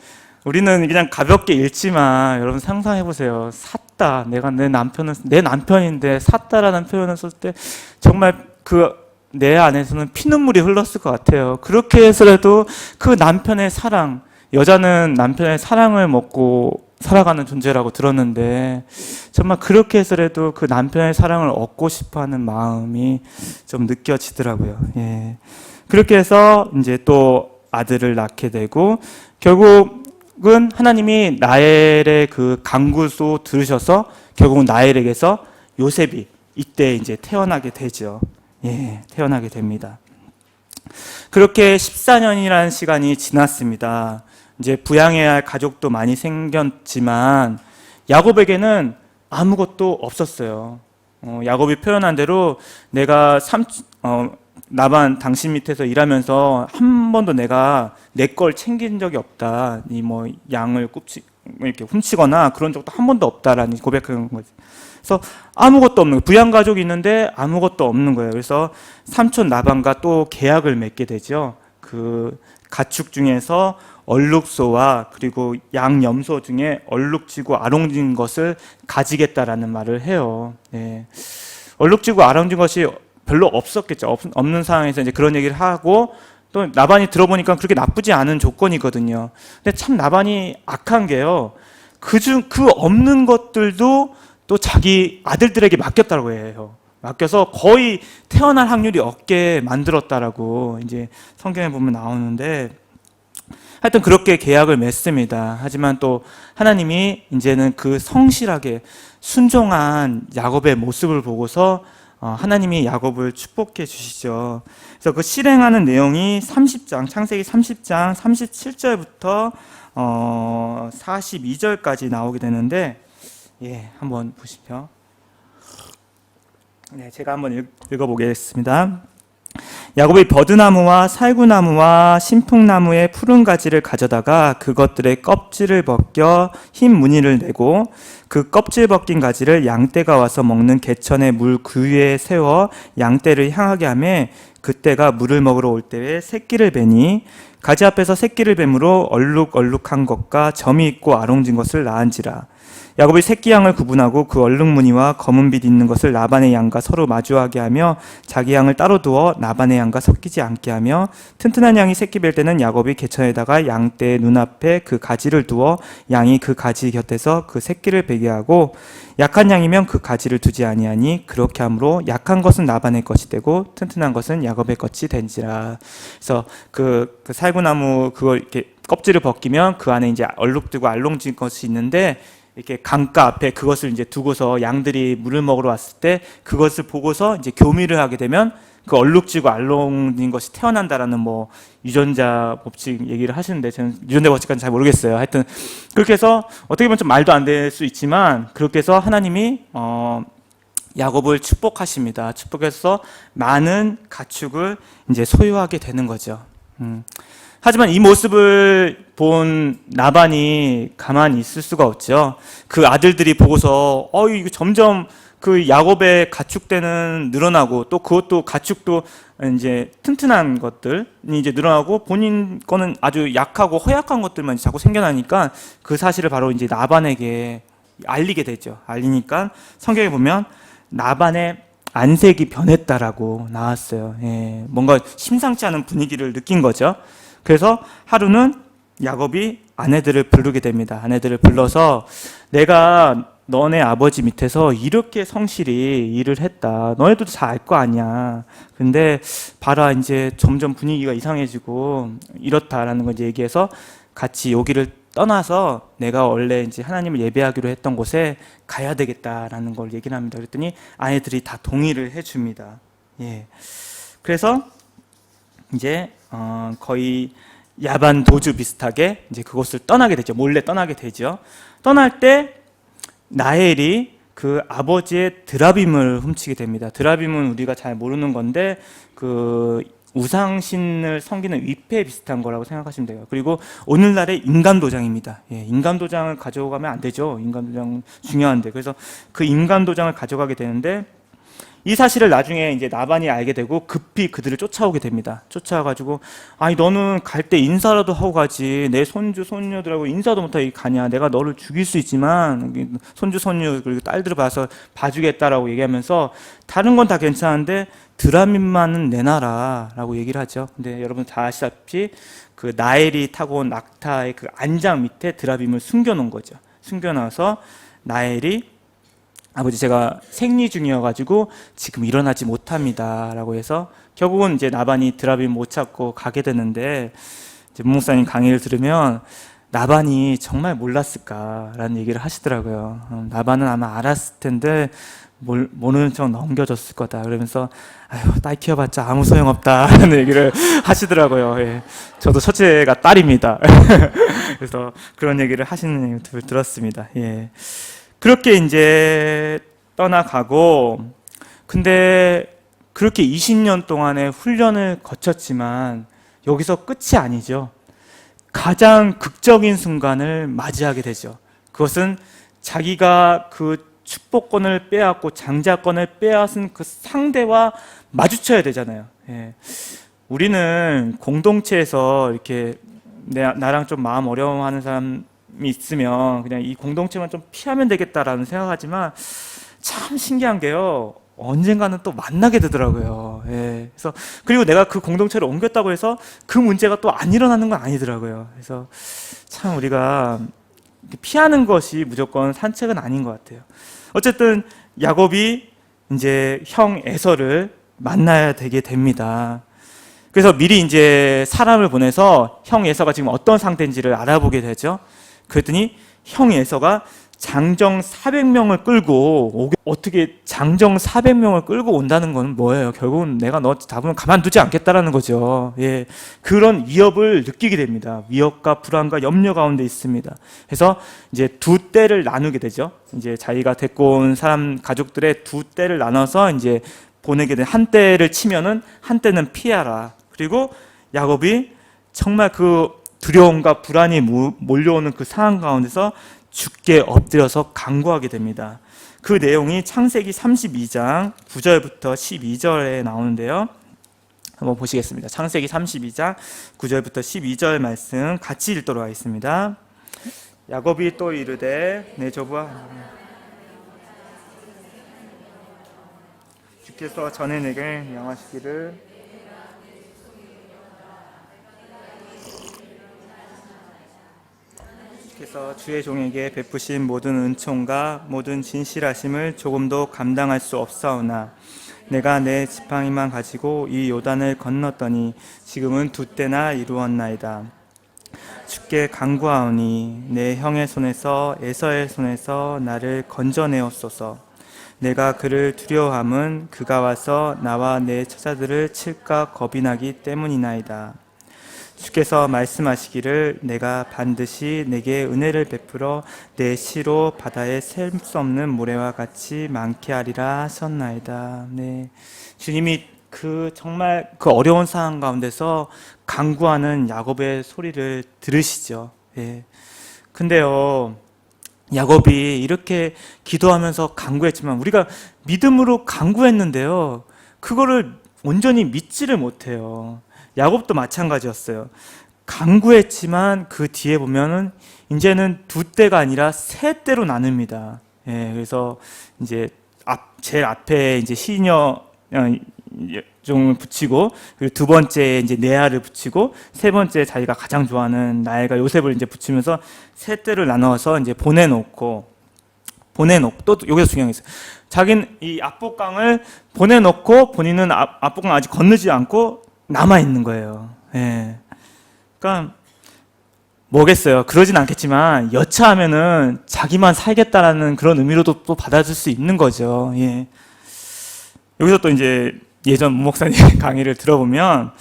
우리는 그냥 가볍게 읽지만 여러분 상상해 보세요. 샀다. 내가 내 남편인데 샀다라는 표현을 쓸 때 정말 그 내 안에서는 피눈물이 흘렀을 것 같아요. 그렇게 해서라도 그 남편의 사랑, 여자는 남편의 사랑을 먹고 살아가는 존재라고 들었는데 정말 그렇게 해서라도 그 남편의 사랑을 얻고 싶어하는 마음이 좀 느껴지더라고요. 예. 그렇게 해서 이제 또 아들을 낳게 되고 결국은 하나님이 라헬의 그 간구소 들으셔서 결국은 라헬에게서 요셉이 이때 이제 태어나게 되죠. 예, 태어나게 됩니다. 그렇게 14년이라는 시간이 지났습니다. 이제 부양해야 할 가족도 많이 생겼지만 야곱에게는 아무것도 없었어요. 야곱이 표현한 대로 내가 나반 당신 밑에서 일하면서 한 번도 내가 내 걸 챙긴 적이 없다. 이 뭐 양을 이렇게 훔치거나 그런 적도 한 번도 없다라는 고백하는 거지. 그래서 아무것도 없는 거예요. 부양 가족이 있는데 아무것도 없는 거예요. 그래서 삼촌 라반과 또 계약을 맺게 되죠. 그 가축 중에서 얼룩소와 그리고 양염소 중에 얼룩지고 아롱진 것을 가지겠다라는 말을 해요. 예. 얼룩지고 아롱진 것이 별로 없었겠죠. 없는 상황에서 이제 그런 얘기를 하고, 또 라반이 들어보니까 그렇게 나쁘지 않은 조건이거든요. 근데 참 라반이 악한 게요. 그 없는 것들도 또 자기 아들들에게 맡겼다고 해요. 맡겨서 거의 태어날 확률이 없게 만들었다라고 이제 성경에 보면 나오는데, 하여튼 그렇게 계약을 맺습니다. 하지만 또 하나님이 이제는 그 성실하게 순종한 야곱의 모습을 보고서 하나님이 야곱을 축복해 주시죠. 그래서 그 실행하는 내용이 30장, 창세기 30장 37절부터 42절까지 나오게 되는데, 예, 한번 보시죠. 네, 제가 한번 읽어보겠습니다. 야곱이 버드나무와 살구나무와 신풍나무의 푸른 가지를 가져다가 그것들의 껍질을 벗겨 흰 무늬를 내고 그 껍질 벗긴 가지를 양떼가 와서 먹는 개천의 물 그 위에 세워 양떼를 향하게 하며 그때가 물을 먹으러 올 때에 새끼를 베니 가지 앞에서 새끼를 뱀으로 얼룩얼룩한 것과 점이 있고 아롱진 것을 낳은지라. 야곱이 새끼 양을 구분하고 그 얼룩 무늬와 검은 빛 있는 것을 라반의 양과 서로 마주하게 하며 자기 양을 따로 두어 라반의 양과 섞이지 않게 하며 튼튼한 양이 새끼 뵐 때는 야곱이 개천에다가 양떼의 눈앞에 그 가지를 두어 양이 그 가지 곁에서 그 새끼를 베게 하고 약한 양이면 그 가지를 두지 아니하니 그렇게 함으로 약한 것은 라반의 것이 되고 튼튼한 것은 야곱의 것이 된지라. 그래서 그 살구나무 그걸 이렇게 껍질을 벗기면 그 안에 이제 얼룩지고 알롱진 것이 있는데, 이렇게 강가 앞에 그것을 이제 두고서 양들이 물을 먹으러 왔을 때 그것을 보고서 이제 교미를 하게 되면 그 얼룩지고 알롱진 것이 태어난다라는 뭐 유전자 법칙 얘기를 하시는데, 저는 유전자 법칙까지는 잘 모르겠어요. 하여튼 그렇게 해서 어떻게 보면 좀 말도 안 될 수 있지만 그렇게 해서 하나님이 야곱을 축복하십니다. 축복해서 많은 가축을 이제 소유하게 되는 거죠. 하지만 이 모습을 본 라반이 가만히 있을 수가 없죠. 그 아들들이 보고서 이거 점점 그 야곱의 가축대는 늘어나고 또 그것도 가축도 이제 튼튼한 것들이 이제 늘어나고 본인 거는 아주 약하고 허약한 것들만 자꾸 생겨나니까 그 사실을 바로 이제 라반에게 알리게 되죠. 알리니까 성경에 보면 라반의 안색이 변했다라고 나왔어요. 예, 뭔가 심상치 않은 분위기를 느낀 거죠. 그래서 하루는 야곱이 아내들을 부르게 됩니다. 아내들을 불러서 내가 너네 아버지 밑에서 이렇게 성실히 일을 했다. 너네도 잘 알 거 아니야. 근데 봐라, 이제 점점 분위기가 이상해지고 이렇다라는 걸 이제 얘기해서 같이 여기를 떠나서 내가 원래 이제 하나님을 예배하기로 했던 곳에 가야 되겠다라는 걸 얘기를 합니다. 그랬더니 아내들이 다 동의를 해줍니다. 예. 그래서 이제 거의 야반 도주 비슷하게 이제 그곳을 떠나게 되죠. 몰래 떠나게 되죠. 떠날 때 라헬이 그 아버지의 드라빔을 훔치게 됩니다. 드라빔은 우리가 잘 모르는 건데 그 우상신을 섬기는 위패 비슷한 거라고 생각하시면 돼요. 그리고 오늘날의 인간도장입니다. 예, 인간도장을 가져가면 안 되죠. 인간도장 중요한데. 그래서 그 인간도장을 가져가게 되는데, 이 사실을 나중에 이제 라반이 알게 되고 급히 그들을 쫓아오게 됩니다. 쫓아와가지고 아니 너는 갈 때 인사라도 하고 가지. 내 손주 손녀들하고 인사도 못하게 가냐. 내가 너를 죽일 수 있지만 손주 손녀 그리고 딸들을 봐서 봐주겠다라고 얘기하면서 다른 건 다 괜찮은데 드라민만은 내놔라라고 얘기를 하죠. 근데 여러분 다 아시다시피 그 나엘이 타고 온 낙타의 그 안장 밑에 드라빔을 숨겨놓은 거죠. 숨겨놔서 나엘이 아버지 제가 생리 중이어가지고 지금 일어나지 못합니다 라고 해서 결국은 이제 라반이 드라빔 못 찾고 가게 되는데, 이제 목사님 강의를 들으면 라반이 정말 몰랐을까라는 얘기를 하시더라고요. 라반은 아마 알았을 텐데 모르는 척 넘겨줬을 거다. 그러면서 아유, 딸 키워봤자 아무 소용없다라는 얘기를 하시더라고요. 예. 저도 첫째가 딸입니다. 그래서 그런 얘기를 하시는 얘기를 들었습니다. 예. 그렇게 이제 떠나가고, 근데 그렇게 20년 동안의 훈련을 거쳤지만 여기서 끝이 아니죠. 가장 극적인 순간을 맞이하게 되죠. 그것은 자기가 그 축복권을 빼앗고 장자권을 빼앗은 그 상대와 마주쳐야 되잖아요. 예. 우리는 공동체에서 이렇게 나랑 좀 마음 어려워하는 사람이 있으면 그냥 이 공동체만 좀 피하면 되겠다라는 생각하지만 참 신기한 게요. 언젠가는 또 만나게 되더라고요. 예. 그래서 그리고 내가 그 공동체를 옮겼다고 해서 그 문제가 또 안 일어나는 건 아니더라고요. 그래서 참 우리가 피하는 것이 무조건 산책은 아닌 것 같아요. 어쨌든 야곱이 이제 형 에서를 만나야 되게 됩니다. 그래서 미리 이제 사람을 보내서 형 에서가 지금 어떤 상태인지를 알아보게 되죠. 그랬더니 형 에서가 장정 400명을 끌고 어떻게 장정 400명을 끌고 온다는 건 뭐예요? 결국은 내가 너 잡으면 가만두지 않겠다라는 거죠. 예, 그런 위협을 느끼게 됩니다. 위협과 불안과 염려 가운데 있습니다. 그래서 이제 두 떼를 나누게 되죠. 이제 자기가 데리고 온 사람 가족들의 두 떼를 나눠서 이제 보내게 된 한 떼를 치면은 한 떼는 피하라. 그리고 야곱이 정말 그 두려움과 불안이 몰려오는 그 상황 가운데서 주께 엎드려서 간구하게 됩니다. 그 내용이 창세기 32장 9절부터 12절에 나오는데요. 한번 보시겠습니다. 창세기 32장 9절부터 12절 말씀 같이 읽도록 하겠습니다. 야곱이 또 이르되 내 조부와 주께서 전에 내게 명하시기를 주께서 주의 종에게 베푸신 모든 은총과 모든 진실하심을 조금도 감당할 수 없사오나 내가 내 지팡이만 가지고 이 요단을 건넜더니 지금은 두 때나 이루었나이다. 주께 간구하오니 내 형의 손에서 에서의 손에서 나를 건져내옵소서. 내가 그를 두려워함은 그가 와서 나와 내 처자들을 칠까 겁이 나기 때문이나이다. 주께서 말씀하시기를 내가 반드시 내게 은혜를 베풀어 내 시로 바다에 셀 수 없는 모래와 같이 많게 하리라 하셨나이다. 네, 주님이 정말 그 어려운 상황 가운데서 간구하는 야곱의 소리를 들으시죠. 예. 근데요, 야곱이 이렇게 기도하면서 간구했지만 우리가 믿음으로 간구했는데요, 그거를 온전히 믿지를 못해요. 야곱도 마찬가지였어요. 간구했지만 그 뒤에 보면은 이제는 두 때가 아니라 세 때로 나눕니다. 예, 그래서 이제 제일 앞에 이제 시녀 종을 붙이고, 그리고 두 번째 이제 레아를 붙이고, 세 번째 자기가 가장 좋아하는 라헬과 요셉을 이제 붙이면서 세 때를 나눠서 이제 보내놓고 또 여기서 중요한 게 있어요. 자기는 이 압복강을 보내놓고 본인은 압복강 아직 건너지 않고 남아 있는 거예요. 예. 그러니까 뭐겠어요. 그러진 않겠지만 여차하면은 자기만 살겠다라는 그런 의미로도 또 받아들일 수 있는 거죠. 예. 여기서 또 이제 예전 문 목사님 강의를 들어보면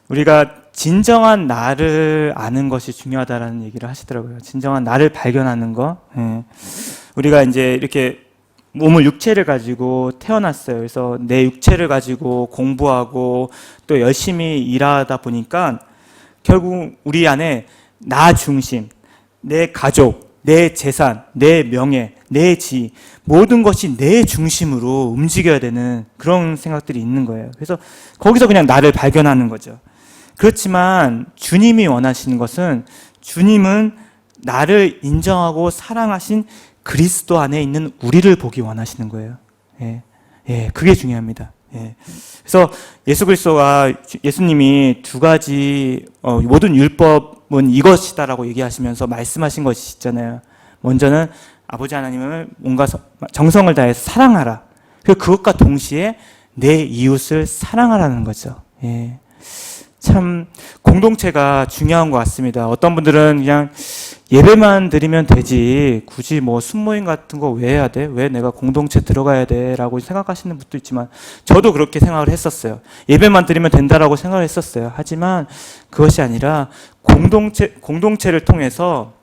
우리가 진정한 나를 아는 것이 중요하다라는 얘기를 하시더라고요. 진정한 나를 발견하는 거. 예. 우리가 이제 이렇게 몸을 육체를 가지고 태어났어요. 그래서 내 육체를 가지고 공부하고 또 열심히 일하다 보니까 결국 우리 안에 나 중심, 내 가족, 내 재산, 내 명예, 내 지위, 모든 것이 내 중심으로 움직여야 되는 그런 생각들이 있는 거예요. 그래서 거기서 그냥 나를 발견하는 거죠. 그렇지만 주님이 원하시는 것은, 주님은 나를 인정하고 사랑하신 그리스도 안에 있는 우리를 보기 원하시는 거예요. 예, 예, 그게 중요합니다. 예. 그래서 예수님이 두 가지 모든 율법은 이것이다라고 얘기하시면서 말씀하신 것이 있잖아요. 먼저는 아버지 하나님을 온갖 정성을 다해서 사랑하라. 그리고 그것과 동시에 내 이웃을 사랑하라는 거죠. 예. 참 공동체가 중요한 것 같습니다. 어떤 분들은 그냥 예배만 드리면 되지 굳이 뭐 순모임 같은 거 왜 해야 돼? 왜 내가 공동체 들어가야 돼? 라고 생각하시는 분도 있지만 저도 그렇게 생각을 했었어요. 예배만 드리면 된다라고 생각을 했었어요. 하지만 그것이 아니라 공동체를 통해서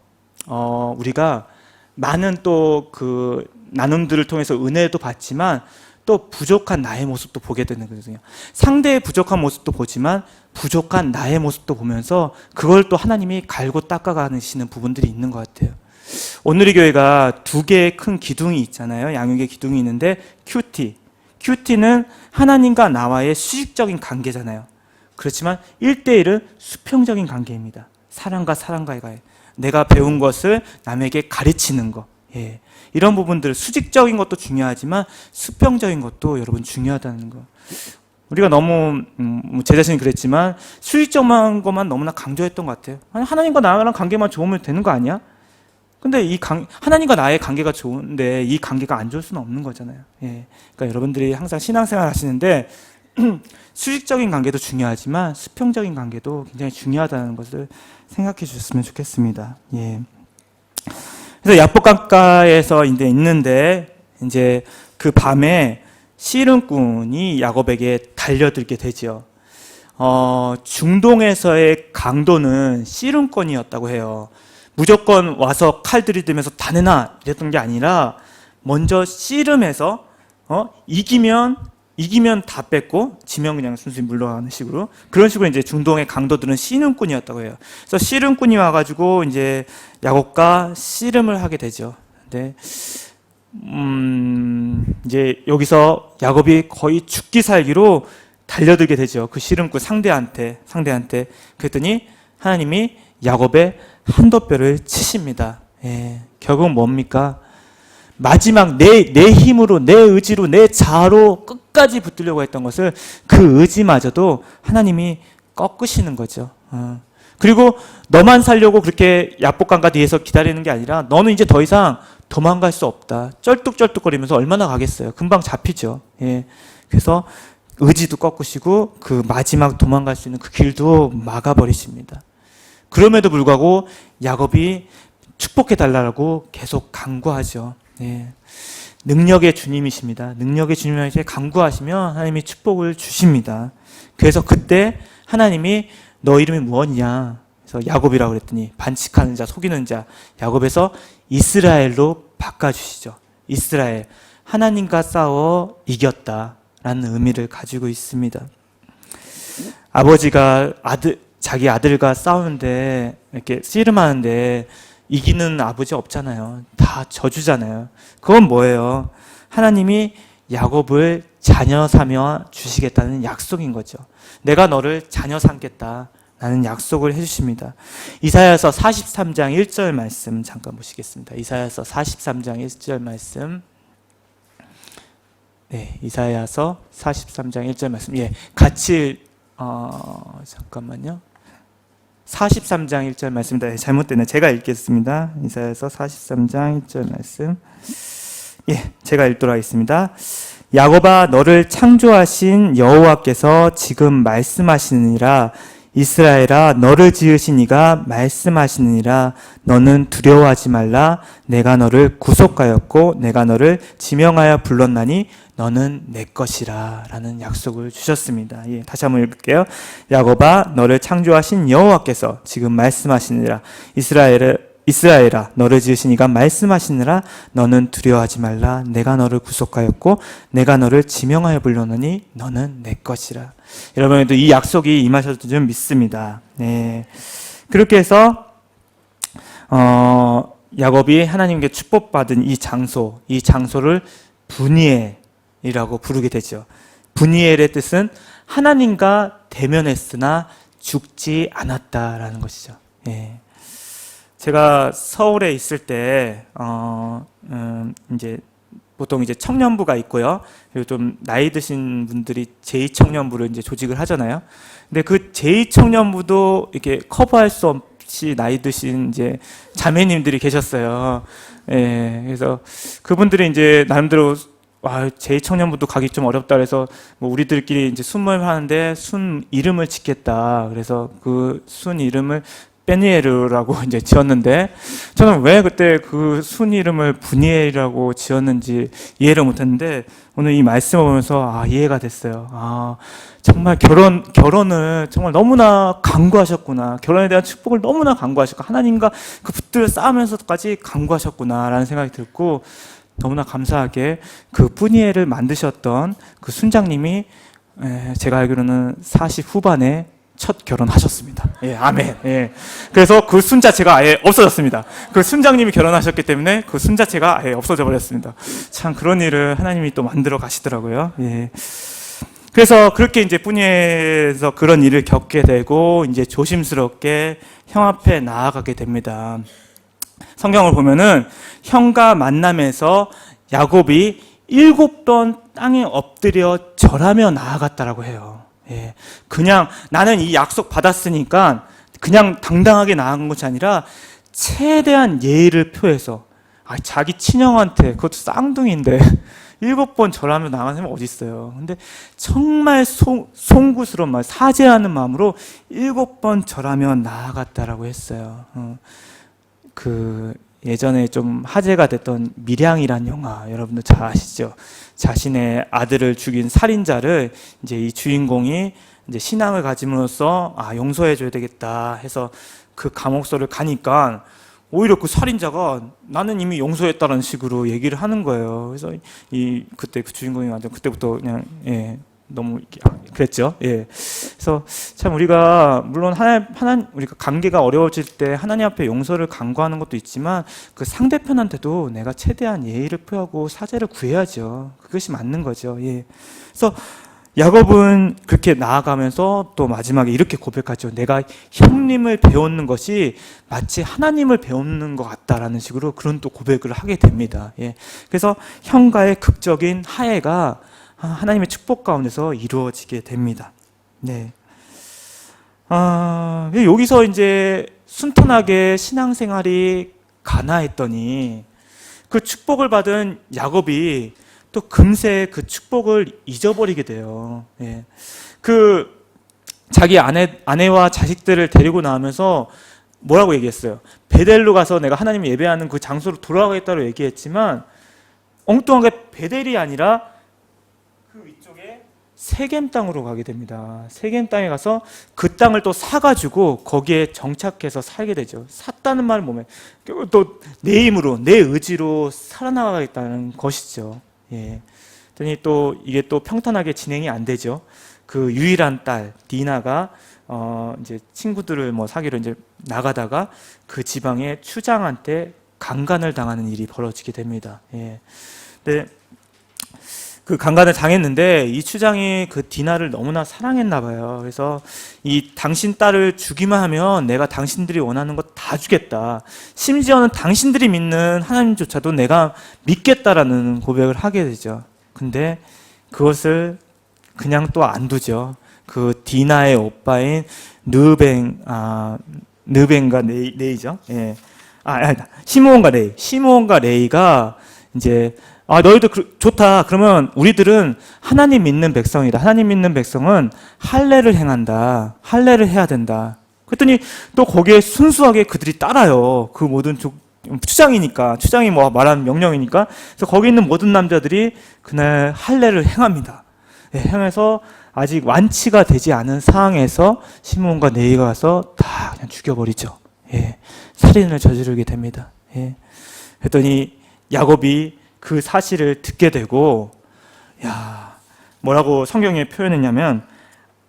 우리가 많은 또 그 나눔들을 통해서 은혜도 받지만 또 부족한 나의 모습도 보게 되는 거거든요. 상대의 부족한 모습도 보지만 부족한 나의 모습도 보면서 그걸 또 하나님이 갈고 닦아가시는 부분들이 있는 것 같아요. 오늘의 교회가 두 개의 큰 기둥이 있잖아요. 양육의 기둥이 있는데 큐티는 하나님과 나와의 수직적인 관계잖아요. 그렇지만 1대1은 수평적인 관계입니다. 사람과의 관계. 내가 배운 것을 남에게 가르치는 것. 예. 이런 부분들, 수직적인 것도 중요하지만 수평적인 것도 여러분 중요하다는 거. 우리가 너무 제 자신이 그랬지만 수직적인 것만 너무나 강조했던 것 같아요. 하나님과 나랑 관계만 좋으면 되는 거 아니야? 근데 하나님과 나의 관계가 좋은데 이 관계가 안 좋을 수는 없는 거잖아요. 예. 그러니까 여러분들이 항상 신앙생활 하시는데 수직적인 관계도 중요하지만 수평적인 관계도 굉장히 중요하다는 것을 생각해 주셨으면 좋겠습니다. 예. 그래서 야복강가에서 이제 있는데 이제 그 밤에 씨름꾼이 야곱에게 달려들게 되죠. 중동에서의 강도는 씨름꾼이었다고 해요. 무조건 와서 칼 들이대면서 다 내놔 이랬던 게 아니라 먼저 씨름해서 이기면 다 뺏고 지면 그냥 순순히 물러가는 식으로 그런 식으로 이제 중동의 강도들은 씨름꾼이었다고 해요. 그래서 씨름꾼이 와가지고 이제 야곱과 씨름을 하게 되죠. 근데 이제 여기서 야곱이 거의 죽기 살기로 달려들게 되죠. 그 씨름꾼 상대한테 그랬더니 하나님이 야곱의 한도뼈를 치십니다. 예, 결국은 뭡니까? 마지막 내 힘으로, 내 의지로, 내 자아로 끝까지 붙들려고 했던 것을 그 의지마저도 하나님이 꺾으시는 거죠. 그리고 너만 살려고 그렇게 야복강가 뒤에서 기다리는 게 아니라 너는 이제 더 이상 도망갈 수 없다. 쩔뚝쩔뚝거리면서 얼마나 가겠어요. 금방 잡히죠. 예. 그래서 의지도 꺾으시고 그 마지막 도망갈 수 있는 그 길도 막아버리십니다. 그럼에도 불구하고 야곱이 축복해달라고 계속 간구하죠. 네. 능력의 주님이십니다. 능력의 주님에게 간구하시면 하나님이 축복을 주십니다. 그래서 그때 하나님이 너 이름이 무엇이냐? 그래서 야곱이라고 그랬더니 반칙하는 자, 속이는 자, 야곱에서 이스라엘로 바꿔주시죠. 이스라엘, 하나님과 싸워 이겼다라는 의미를 가지고 있습니다. 아버지가 자기 아들과 싸우는데 이렇게 씨름하는데 이기는 아버지 없잖아요. 다 저주잖아요. 그건 뭐예요? 하나님이 야곱을 자녀 삼아 주시겠다는 약속인 거죠. 내가 너를 자녀 삼겠다라는 약속을 해주십니다. 이사야서 43장 1절 말씀 잠깐 보시겠습니다. 이사야서 43장 1절 말씀. 네, 이사야서 43장 1절 말씀. 예, 같이 잠깐만요. 43장 1절 말씀입니다. 잘못됐네. 제가 읽겠습니다. 이사야서 43장 1절 말씀. 예, 제가 읽도록 하겠습니다. 야곱아, 너를 창조하신 여호와께서 지금 말씀하시느니라. 이스라엘아, 너를 지으신 이가 말씀하시느니라. 너는 두려워하지 말라. 내가 너를 구속하였고 내가 너를 지명하여 불렀나니 너는 내 것이라 라는 약속을 주셨습니다. 예, 다시 한번 읽을게요. 야곱아, 너를 창조하신 여호와께서 지금 말씀하시느니라. 이스라엘아, 너를 지으신 이가 말씀하시느라. 너는 두려워하지 말라. 내가 너를 구속하였고 내가 너를 지명하여 불렀나니 너는 내 것이라. 여러분도 이 약속이 임하셔도 좀 믿습니다. 네. 그렇게 해서 야곱이 하나님께 축복받은 이 장소를 브니엘이라고 부르게 되죠. 브니엘의 뜻은 하나님과 대면했으나 죽지 않았다라는 것이죠. 예. 제가 서울에 있을 때 이제 보통 이제 청년부가 있고요. 그리고 좀 나이 드신 분들이 제2청년부를 이제 조직을 하잖아요. 근데 그 제2청년부도 이렇게 커버할 수 없이 나이 드신 이제 자매님들이 계셨어요. 예. 그래서 그분들이 이제 나름대로 제2청년부도 가기 좀 어렵다 그래서 뭐 우리들끼리 이제 순모임 하는데 순 이름을 짓겠다. 그래서 그 순 이름을 베니에르라고 이제 지었는데 저는 왜 그때 그 순 이름을 브니엘이라고 지었는지 이해를 못했는데 오늘 이 말씀을 보면서 이해가 됐어요. 정말 결혼을 정말 너무나 간구하셨구나. 결혼에 대한 축복을 너무나 간구하셨고 하나님과 그 붙들어 싸우면서까지 간구하셨구나라는 생각이 들고 너무나 감사하게 그 뿌니엘을 만드셨던 그 순장님이 제가 알기로는 40 후반에 첫 결혼하셨습니다. 예, 아멘. 예. 그래서 그 순 자체가 아예 없어졌습니다. 그 순장님이 결혼하셨기 때문에 그 순 자체가 아예 없어져 버렸습니다. 참 그런 일을 하나님이 또 만들어 가시더라고요. 예. 그래서 그렇게 이제 뿌니에서 그런 일을 겪게 되고 이제 조심스럽게 형 앞에 나아가게 됩니다. 성경을 보면은 형과 만남에서 야곱이 7번 땅에 엎드려 절하며 나아갔다라고 해요. 예. 그냥 나는 이 약속 받았으니까 그냥 당당하게 나아간 것이 아니라 최대한 예의를 표해서 자기 친형한테 그것도 쌍둥이인데 7번 절하며 나가는 사람이 어디 있어요. 근데 정말 송구스러운 말, 사죄하는 마음으로 7번 절하며 나아갔다라고 했어요. 그 예전에 좀 화제가 됐던 밀양이란 영화 여러분들 잘 아시죠? 자신의 아들을 죽인 살인자를 이제 이 주인공이 이제 신앙을 가짐으로써 용서해 줘야 되겠다 해서 그 감옥소를 가니까 오히려 그 살인자가 나는 이미 용서했다는 식으로 얘기를 하는 거예요. 그래서 그때 그 주인공이 완전 그때부터 그냥 너무 그랬죠. 예. 그래서 참 우리가 물론 우리가 관계가 어려워질 때 하나님 앞에 용서를 간구하는 것도 있지만 그 상대편한테도 내가 최대한 예의를 표하고 사죄를 구해야죠. 그것이 맞는 거죠. 예. 그래서 야곱은 그렇게 나아가면서 또 마지막에 이렇게 고백하죠. 내가 형님을 배우는 것이 마치 하나님을 배우는 것 같다라는 식으로 그런 또 고백을 하게 됩니다. 예. 그래서 형과의 극적인 화해가 하나님의 축복 가운데서 이루어지게 됩니다. 네. 여기서 이제 순탄하게 신앙생활이 가나했더니 그 축복을 받은 야곱이 또 금세 그 축복을 잊어버리게 돼요. 예. 자기 아내와 자식들을 데리고 나오면서 뭐라고 얘기했어요? 베델로 가서 내가 하나님을 예배하는 그 장소로 돌아가겠다고 얘기했지만 엉뚱하게 베델이 아니라 그 위쪽에 세겜 땅으로 가게 됩니다. 세겜 땅에 가서 그 땅을 또 사가지고 거기에 정착해서 살게 되죠. 샀다는 말은 뭐면 또 내 힘으로 내 의지로 살아나가겠다는 것이죠. 예. 그랬더니 또 이게 또 평탄하게 진행이 안 되죠. 그 유일한 딸 디나가 이제 친구들을 사귀러 이제 나가다가 그 지방의 추장한테 강간을 당하는 일이 벌어지게 됩니다. 예. 근데 그 강간을 당했는데 이 추장이 그 디나를 너무나 사랑했나 봐요. 그래서 당신 딸을 주기만 하면 내가 당신들이 원하는 것 다 주겠다. 심지어는 당신들이 믿는 하나님조차도 내가 믿겠다라는 고백을 하게 되죠. 근데 그것을 그냥 또 안 두죠. 그 디나의 오빠인 르벤과 레이죠. 예. 시므온과 레이가 이제 너희들 좋다. 그러면 우리들은 하나님 믿는 백성이다. 하나님 믿는 백성은 할례를 행한다. 할례를 해야 된다. 그랬더니 또 거기에 순수하게 그들이 따라요. 그 모든 추장이 말하는 명령이니까. 그래서 거기 있는 모든 남자들이 그날 할례를 행합니다. 예, 행해서 아직 완치가 되지 않은 상황에서 시므온과 레이가 가서 다 그냥 죽여버리죠. 예, 살인을 저지르게 됩니다. 예. 그랬더니 야곱이 그 사실을 듣게 되고, 뭐라고 성경에 표현했냐면,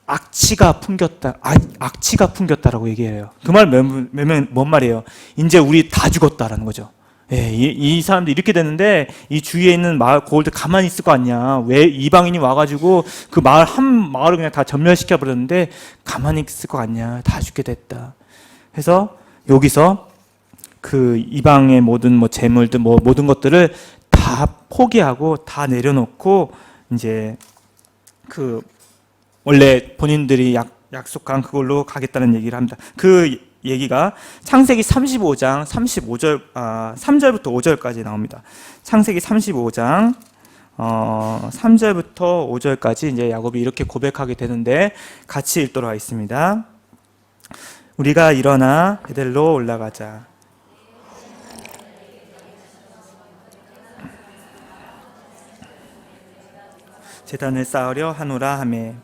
악취가 풍겼다라고 얘기해요. 그 말 뭔 말이에요? 이제 우리 다 죽었다라는 거죠. 예, 이 사람들 이렇게 됐는데, 이 주위에 있는 마을, 고을들 가만히 있을 거 아니야. 왜 이방인이 와가지고 그 마을을 그냥 다 전멸시켜버렸는데, 가만히 있을 거 아니야. 다 죽게 됐다. 그래서 여기서 그 이방의 모든 재물들, 모든 것들을 다 포기하고 다 내려놓고 이제 그 원래 본인들이 약속한 그걸로 가겠다는 얘기를 합니다. 그 얘기가 창세기 35장 3절부터 5절까지 나옵니다. 창세기 35장 3절부터 5절까지 이제 야곱이 이렇게 고백하게 되는데 같이 읽도록 하겠습니다. 우리가 일어나 베델로 올라가자. 제단을 쌓으려 하노라 하매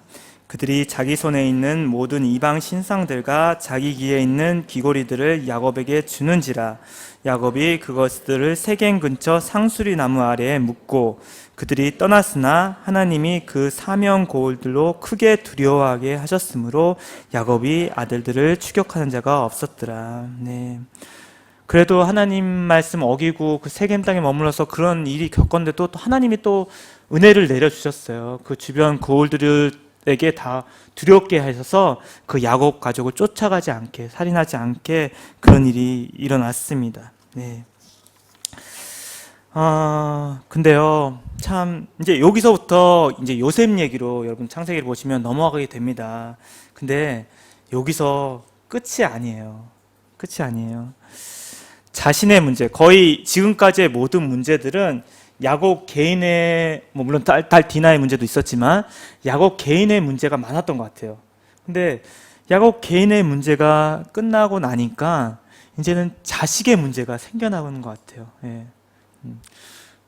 그들이 자기 손에 있는 모든 이방 신상들과 자기 귀에 있는 귀고리들을 야곱에게 주는지라. 야곱이 그것들을 세겜 근처 상수리 나무 아래에 묻고 그들이 떠났으나 하나님이 그 사명 고울들로 크게 두려워하게 하셨으므로 야곱이 아들들을 추격하는 자가 없었더라. 네. 그래도 하나님 말씀 어기고 그 세겜 땅에 머물러서 그런 일이 겪었는데 또 하나님이 또 은혜를 내려주셨어요. 그 주변 고울들에게 다 두렵게 하셔서 그 야곱 가족을 쫓아가지 않게, 살인하지 않게 그런 일이 일어났습니다. 네. 근데요, 참, 이제 여기서부터 이제 요셉 얘기로 여러분 창세기를 보시면 넘어가게 됩니다. 근데 여기서 끝이 아니에요. 끝이 아니에요. 자신의 문제, 거의 지금까지의 모든 문제들은 야곱 개인의, 물론 딸 디나의 문제도 있었지만 야곱 개인의 문제가 많았던 것 같아요. 근데 야곱 개인의 문제가 끝나고 나니까 이제는 자식의 문제가 생겨나는 것 같아요. 예.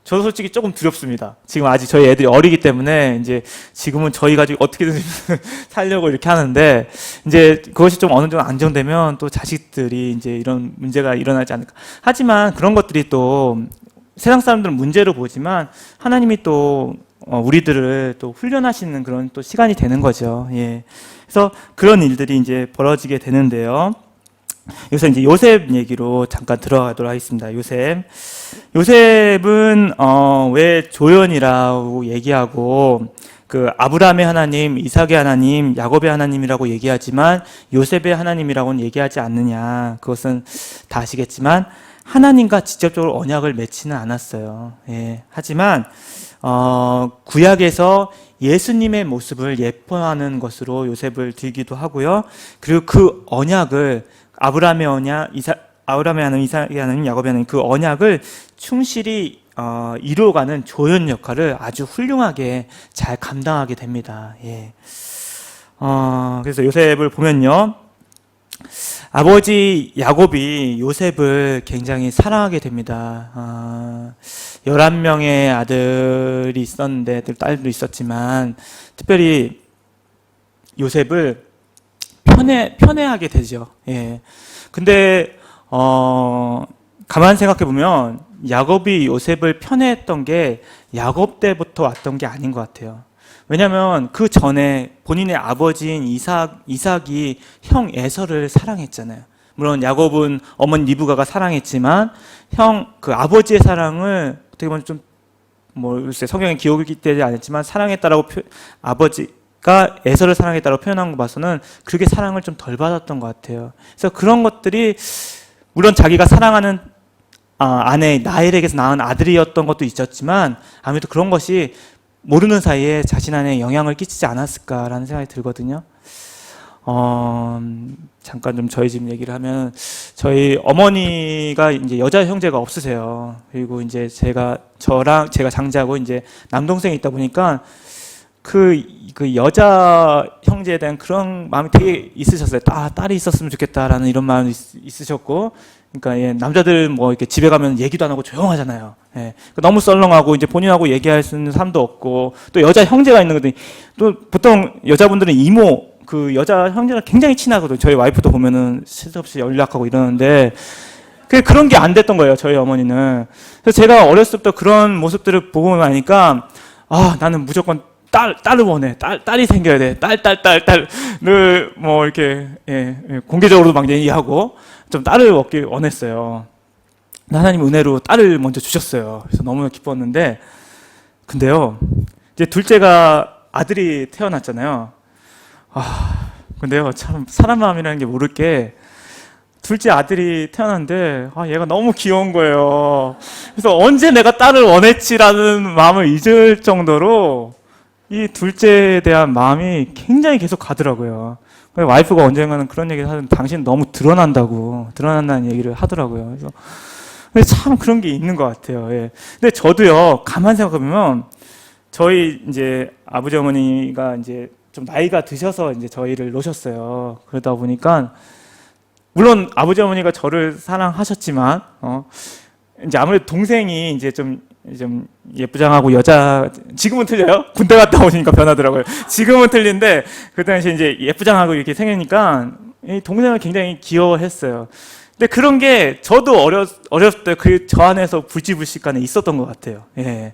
저도 솔직히 조금 두렵습니다. 지금 아직 저희 애들이 어리기 때문에 이제 지금은 저희 가지고 어떻게든 살려고 이렇게 하는데 이제 그것이 좀 어느 정도 안정되면 또 자식들이 이제 이런 문제가 일어나지 않을까. 하지만 그런 것들이 또 세상 사람들은 문제로 보지만 하나님이 또 우리들을 또 훈련하시는 그런 또 시간이 되는 거죠. 예. 그래서 그런 일들이 이제 벌어지게 되는데요. 여기서 이제 요셉 얘기로 잠깐 들어가도록 하겠습니다. 요셉은 왜 조연이라고 얘기하고 그 아브라함의 하나님, 이삭의 하나님, 야곱의 하나님이라고 얘기하지만 요셉의 하나님이라고는 얘기하지 않느냐. 그것은 다 아시겠지만 하나님과 직접적으로 언약을 맺지는 않았어요. 예. 하지만 구약에서 예수님의 모습을 예뻐하는 것으로 요셉을 들기도 하고요. 그리고 그 언약을 아브라함의 언약, 아브라함의 하나님, 이삭의 하나님, 야곱의 하나님 그 언약을 충실히 이루어가는 조연 역할을 아주 훌륭하게 잘 감당하게 됩니다. 예. 그래서 요셉을 보면요. 아버지 야곱이 요셉을 굉장히 사랑하게 됩니다. 11명의 아들이 있었는데 딸도 있었지만 특별히 요셉을 편애하게 되죠. 예. 근데 가만 생각해 보면 야곱이 요셉을 편애했던 게 야곱 때부터 왔던 게 아닌 것 같아요. 왜냐하면 그 전에 본인의 아버지인 이삭이 형 에서를 사랑했잖아요. 물론 야곱은 어머니 리브가가 사랑했지만 그 아버지의 사랑을 어떻게 보면 좀 글쎄 성경에 기록이 되지 않았지만 사랑했다라고 아버지가 에서를 사랑했다고 표현한 거 봐서는 그렇게 사랑을 좀 덜 받았던 것 같아요. 그래서 그런 것들이 물론 자기가 사랑하는 아내 나엘에게서 낳은 아들이었던 것도 있었지만 아무래도 그런 것이 모르는 사이에 자신 안에 영향을 끼치지 않았을까라는 생각이 들거든요. 잠깐 좀 저희 집 얘기를 하면 저희 어머니가 이제 여자 형제가 없으세요. 그리고 이제 제가 장자고 이제 남동생이 있다 보니까 그 여자 형제에 대한 그런 마음이 되게 있으셨어요. 딸이 있었으면 좋겠다라는 이런 마음이 있으셨고, 그러니까 예, 남자들 이렇게 집에 가면 얘기도 안 하고 조용하잖아요. 예, 너무 썰렁하고 이제 본인하고 얘기할 수 있는 사람도 없고 또 여자 형제가 있는 거더니 또 보통 여자분들은 이모 그 여자 형제랑 굉장히 친하거든요. 저희 와이프도 보면은 쓸데없이 연락하고 이러는데 그런 게 안 됐던 거예요. 저희 어머니는. 그래서 제가 어렸을 때부터 그런 모습들을 보고 나니까 나는 무조건 딸을 원해. 딸이 생겨야 돼. 딸을 이렇게 공개적으로도 막 얘기하고 좀 딸을 얻길 원했어요. 하나님 은혜로 딸을 먼저 주셨어요. 그래서 너무 기뻤는데 근데요. 이제 둘째가 아들이 태어났잖아요. 근데요. 참 사람 마음이라는 게 모를 게 둘째 아들이 태어났는데 얘가 너무 귀여운 거예요. 그래서 언제 내가 딸을 원했지라는 마음을 잊을 정도로 이 둘째에 대한 마음이 굉장히 계속 가더라고요. 와이프가 언젠가는 그런 얘기를 하면 당신 너무 드러난다는 얘기를 하더라고요. 그래서 참 그런 게 있는 것 같아요. 예. 근데 저도요, 가만 생각해보면 저희 이제 아버지 어머니가 이제 좀 나이가 드셔서 이제 저희를 놓으셨어요. 그러다 보니까 물론 아버지 어머니가 저를 사랑하셨지만 이제 아무래도 동생이 이제 좀 좀 예쁘장하고 여자, 지금은 틀려요? 군대 갔다 오시니까 변하더라고요. 지금은 틀린데 그 당시에 이제 예쁘장하고 이렇게 생기니까 이 동생을 굉장히 귀여워했어요. 근데 그런 게 저도 어렸을 때 그 저 안에서 불지불식간에 있었던 것 같아요. 예.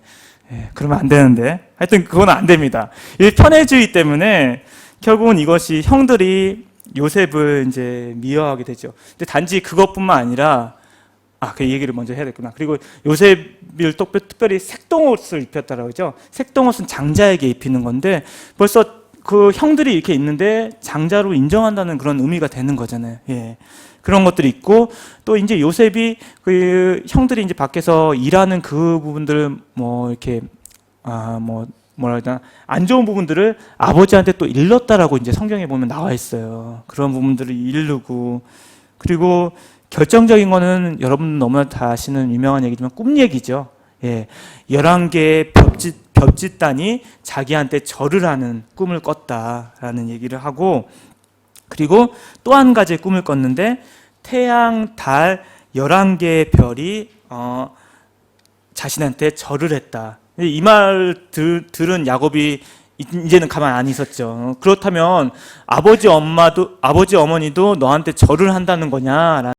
예, 그러면 안 되는데. 하여튼 그건 안 됩니다. 이 편애주의 때문에 결국은 이것이 형들이 요셉을 이제 미워하게 되죠. 근데 단지 그것뿐만 아니라 그 얘기를 먼저 해야 되구나. 그리고 요셉을 특별히 색동옷을 입혔다라고 하죠. 색동옷은 장자에게 입히는 건데 벌써 그 형들이 이렇게 있는데 장자로 인정한다는 그런 의미가 되는 거잖아요. 예. 그런 것들이 있고 또 이제 요셉이 그 형들이 이제 밖에서 일하는 그 부분들을 뭐 이렇게 뭐라 해야 되나 안 좋은 부분들을 아버지한테 또 일렀다라고 이제 성경에 보면 나와 있어요. 그런 부분들을 이르고 그리고 결정적인 거는 여러분 너무나 다 아시는 유명한 얘기지만 꿈 얘기죠. 예. 11개의 벽짓단이 자기한테 절을 하는 꿈을 꿨다라는 얘기를 하고 그리고 또 한 가지의 꿈을 꿨는데 태양, 달 11개의 별이 자신한테 절을 했다. 이 말 들은 야곱이 이제는 가만 안 있었죠. 그렇다면 아버지 어머니도 너한테 절을 한다는 거냐라는